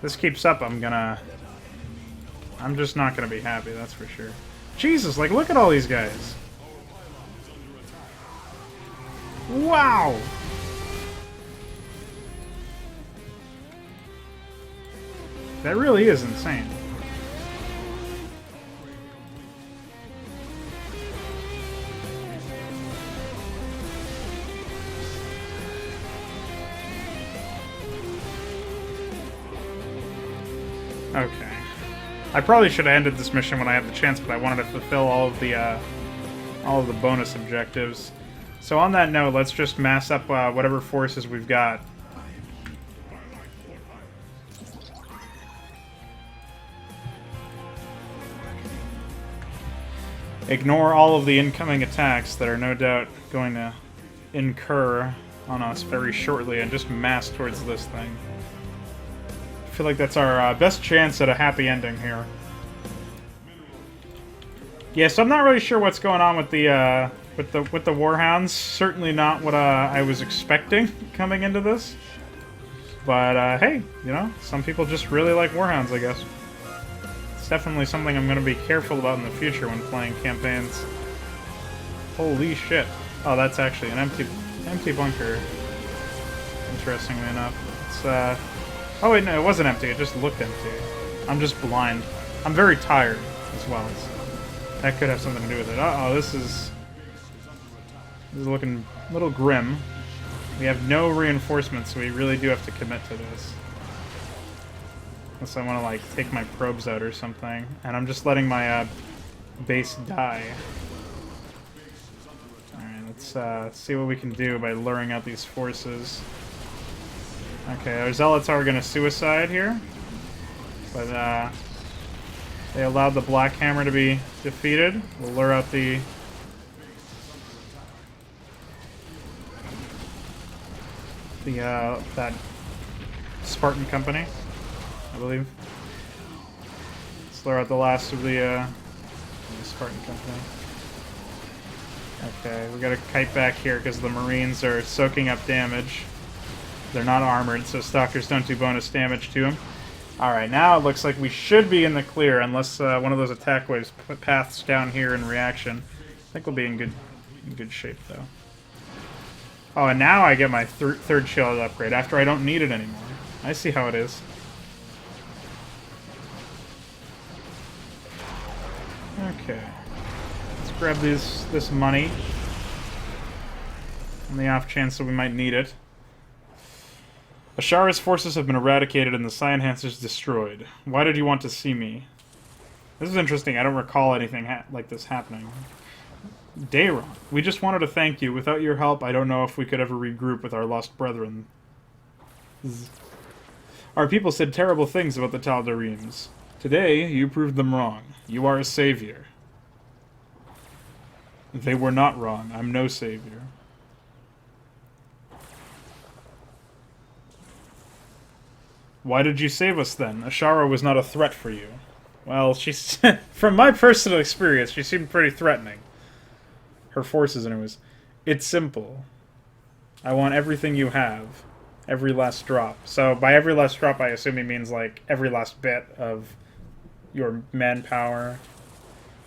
This keeps up, I'm just not gonna be happy, that's for sure. Jesus, like, look at all these guys. Wow! That really is insane. Okay. I probably should have ended this mission when I had the chance, but I wanted to fulfill all of the bonus objectives. So on that note, let's just mass up whatever forces we've got. Ignore all of the incoming attacks that are no doubt going to incur on us very shortly, and just mass towards this thing. I feel like that's our best chance at a happy ending here. Yeah, so I'm not really sure what's going on with the Warhounds. Certainly not what I was expecting coming into this. But hey, you know, some people just really like Warhounds, I guess. It's definitely something I'm going to be careful about in the future when playing campaigns. Holy shit! Oh, that's actually an empty bunker. Interestingly enough, it's oh wait, no, it wasn't empty. It just looked empty. I'm just blind. I'm very tired as well. So that could have something to do with it. Uh-oh, this is looking a little grim. We have no reinforcements, so we really do have to commit to this. Unless I want to, like, take my probes out or something. And I'm just letting my base die. Alright, let's see what we can do by luring out these forces. Okay, our zealots are going to suicide here. But they allowed the Black Hammer to be defeated. We'll lure out that Spartan company, I believe. Let's lure out the last of the Spartan company. Okay, we got to kite back here because the Marines are soaking up damage. They're not armored, so Stalkers don't do bonus damage to them. Alright, now it looks like we should be in the clear, unless one of those attack waves paths down here in reaction. I think we'll be in good shape, though. Oh, and now I get my third shield upgrade, after I don't need it anymore. I see how it is. Okay. Let's grab this money. On the off chance that we might need it. Ashara's forces have been eradicated and the Psi Enhancers destroyed. Why did you want to see me? This is interesting. I don't recall anything like this happening. Dayron, we just wanted to thank you. Without your help, I don't know if we could ever regroup with our lost brethren. Our people said terrible things about the Tal'Darims. Today, you proved them wrong. You are a savior. They were not wrong. I'm no savior. Why did you save us then? Ashara was not a threat for you. Well, she's from my personal experience, she seemed pretty threatening. Her forces, anyways. It's simple. I want everything you have. Every last drop. So by every last drop, I assume he means like every last bit of your manpower.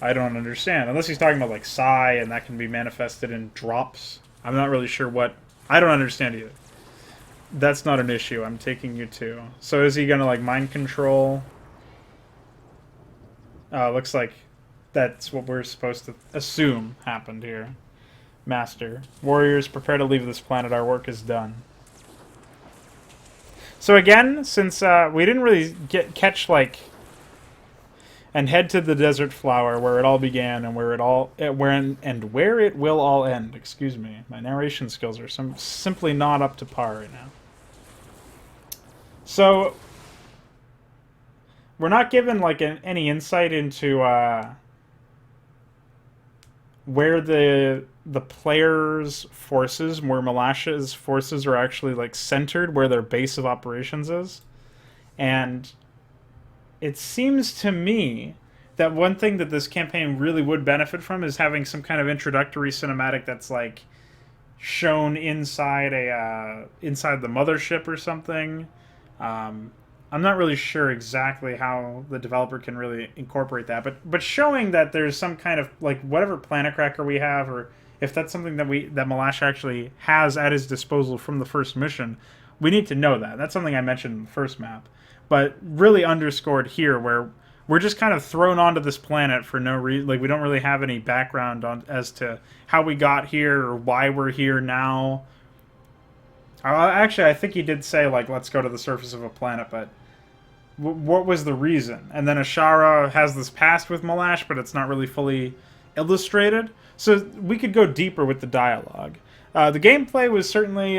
I don't understand. Unless he's talking about like psi and that can be manifested in drops. I'm not really sure what... I don't understand either. That's not an issue. I'm taking you to. So is he going to like mind control? Looks like that's what we're supposed to assume happened here. Master. Warriors, prepare to leave this planet. Our work is done. So again, since we didn't really catch like... And head to the desert flower where it all began and where it will all end. Excuse me. My narration skills are simply not up to par right now. So we're not given like any insight into where the player's forces, where Malash's forces are actually like centered, where their base of operations is. And it seems to me that one thing that this campaign really would benefit from is having some kind of introductory cinematic that's like shown inside inside the mothership or something. I'm not really sure exactly how the developer can really incorporate that, but showing that there's some kind of like whatever planet cracker we have, or if that's something that Malash actually has at his disposal from the first mission, we need to know that. That's something I mentioned in the first map. But really underscored here, where we're just kind of thrown onto this planet for no reason. Like, we don't really have any background on as to how we got here or why we're here now. Actually, I think he did say, like, let's go to the surface of a planet, but what was the reason? And then Ashara has this past with Malash, but it's not really fully illustrated. So we could go deeper with the dialogue. The gameplay was certainly,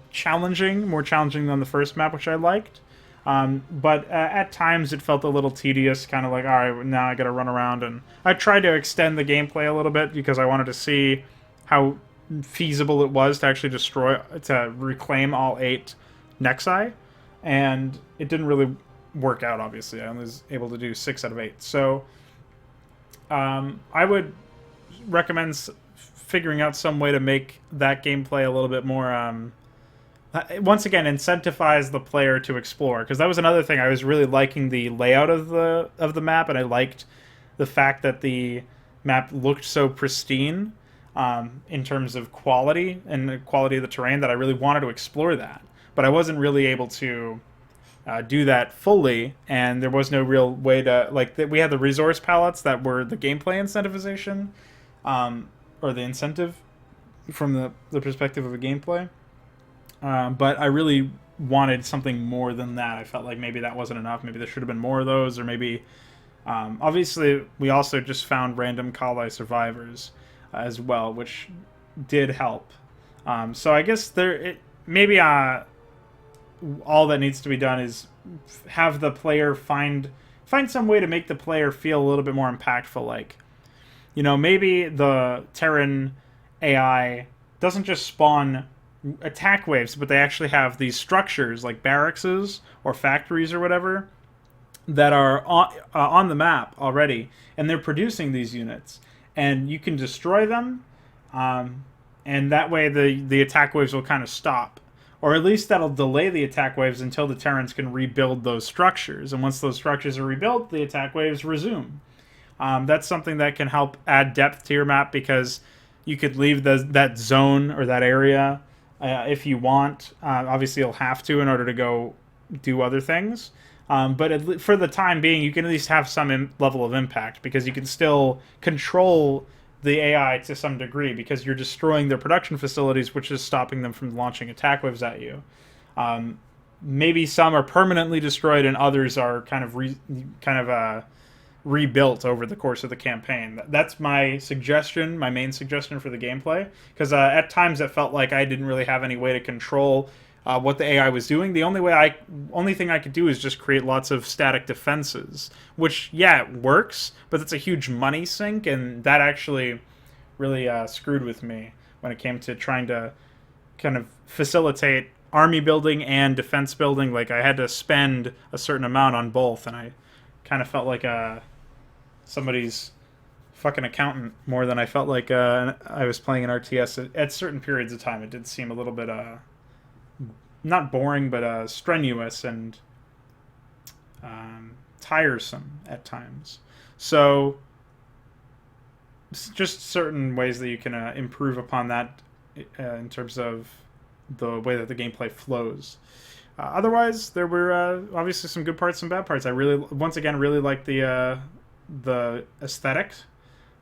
challenging, more challenging than the first map, which I liked. But at times it felt a little tedious, kind of like, all right, now I got to run around. And I tried to extend the gameplay a little bit because I wanted to see how feasible it was to actually to reclaim all 8 Nexi. And it didn't really work out, obviously. I only was able to do 6 out of 8. So I would recommend figuring out some way to make that gameplay a little bit more... once again, incentivize the player to explore, because that was another thing. I was really liking the layout of the map, and I liked the fact that the map looked so pristine in terms of quality and the quality of the terrain that I really wanted to explore that. But I wasn't really able to do that fully, and there was no real way to... Like, we had the resource palettes that were the gameplay incentivization, or the incentive from the perspective of a gameplay. But I really wanted something more than that. I felt like maybe that wasn't enough. Maybe there should have been more of those, or maybe... obviously, we also just found random Kali survivors as well, which did help. So I guess maybe all that needs to be done is have the player find some way to make the player feel a little bit more impactful. Like, maybe the Terran AI doesn't just spawn attack waves, but they actually have these structures like barrackses or factories or whatever that are on the map already, and they're producing these units, and you can destroy them, and that way the attack waves will kind of stop, or at least that'll delay the attack waves until the Terrans can rebuild those structures, and once those structures are rebuilt, the attack waves resume. That's something that can help add depth to your map, because you could leave that zone or that area if you want. Obviously, you'll have to in order to go do other things. But for the time being, you can at least have some level of impact, because you can still control the AI to some degree, because you're destroying their production facilities, which is stopping them from launching attack waves at you. Maybe some are permanently destroyed, and others are kind of rebuilt over the course of the campaign. That's my suggestion, my main suggestion for the gameplay, because at times it felt like I didn't really have any way to control what the AI was doing. The only thing I could do is just create lots of static defenses, which, yeah, it works, but it's a huge money sink, and that actually really screwed with me when it came to trying to kind of facilitate army building and defense building. Like, I had to spend a certain amount on both, and I kind of felt like somebody's fucking accountant more than I felt like I was playing an RTS at certain periods of time. It did seem a little bit not boring, but strenuous and tiresome at times. So, just certain ways that you can improve upon that in terms of the way that the gameplay flows. Otherwise, there were obviously some good parts and bad parts. I really, once again, really liked the aesthetics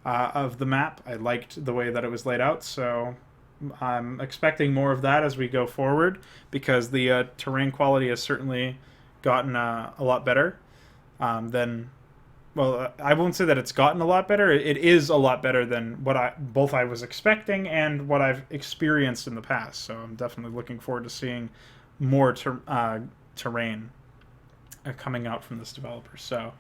of the map. I liked the way that it was laid out, so I'm expecting more of that as we go forward, because the terrain quality has certainly gotten a lot better than. Well, I won't say that it's gotten a lot better. It is a lot better than what I was expecting and what I've experienced in the past. So I'm definitely looking forward to seeing more terrain coming out from this developer. So,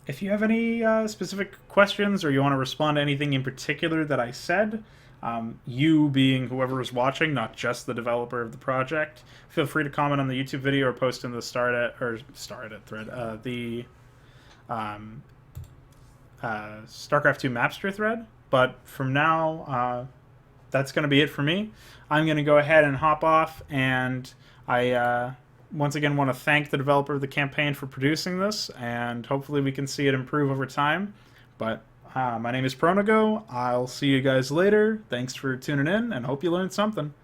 if you have any specific questions or you want to respond to anything in particular that I said, you being whoever is watching, not just the developer of the project, feel free to comment on the YouTube video or post in the StarEdit thread, the StarCraft II Mapster thread. But from now, that's going to be it for me. I'm going to go ahead and hop off, and I once again want to thank the developer of the campaign for producing this, and hopefully we can see it improve over time. But my name is Pronogo. I'll see you guys later. Thanks for tuning in, and hope you learned something.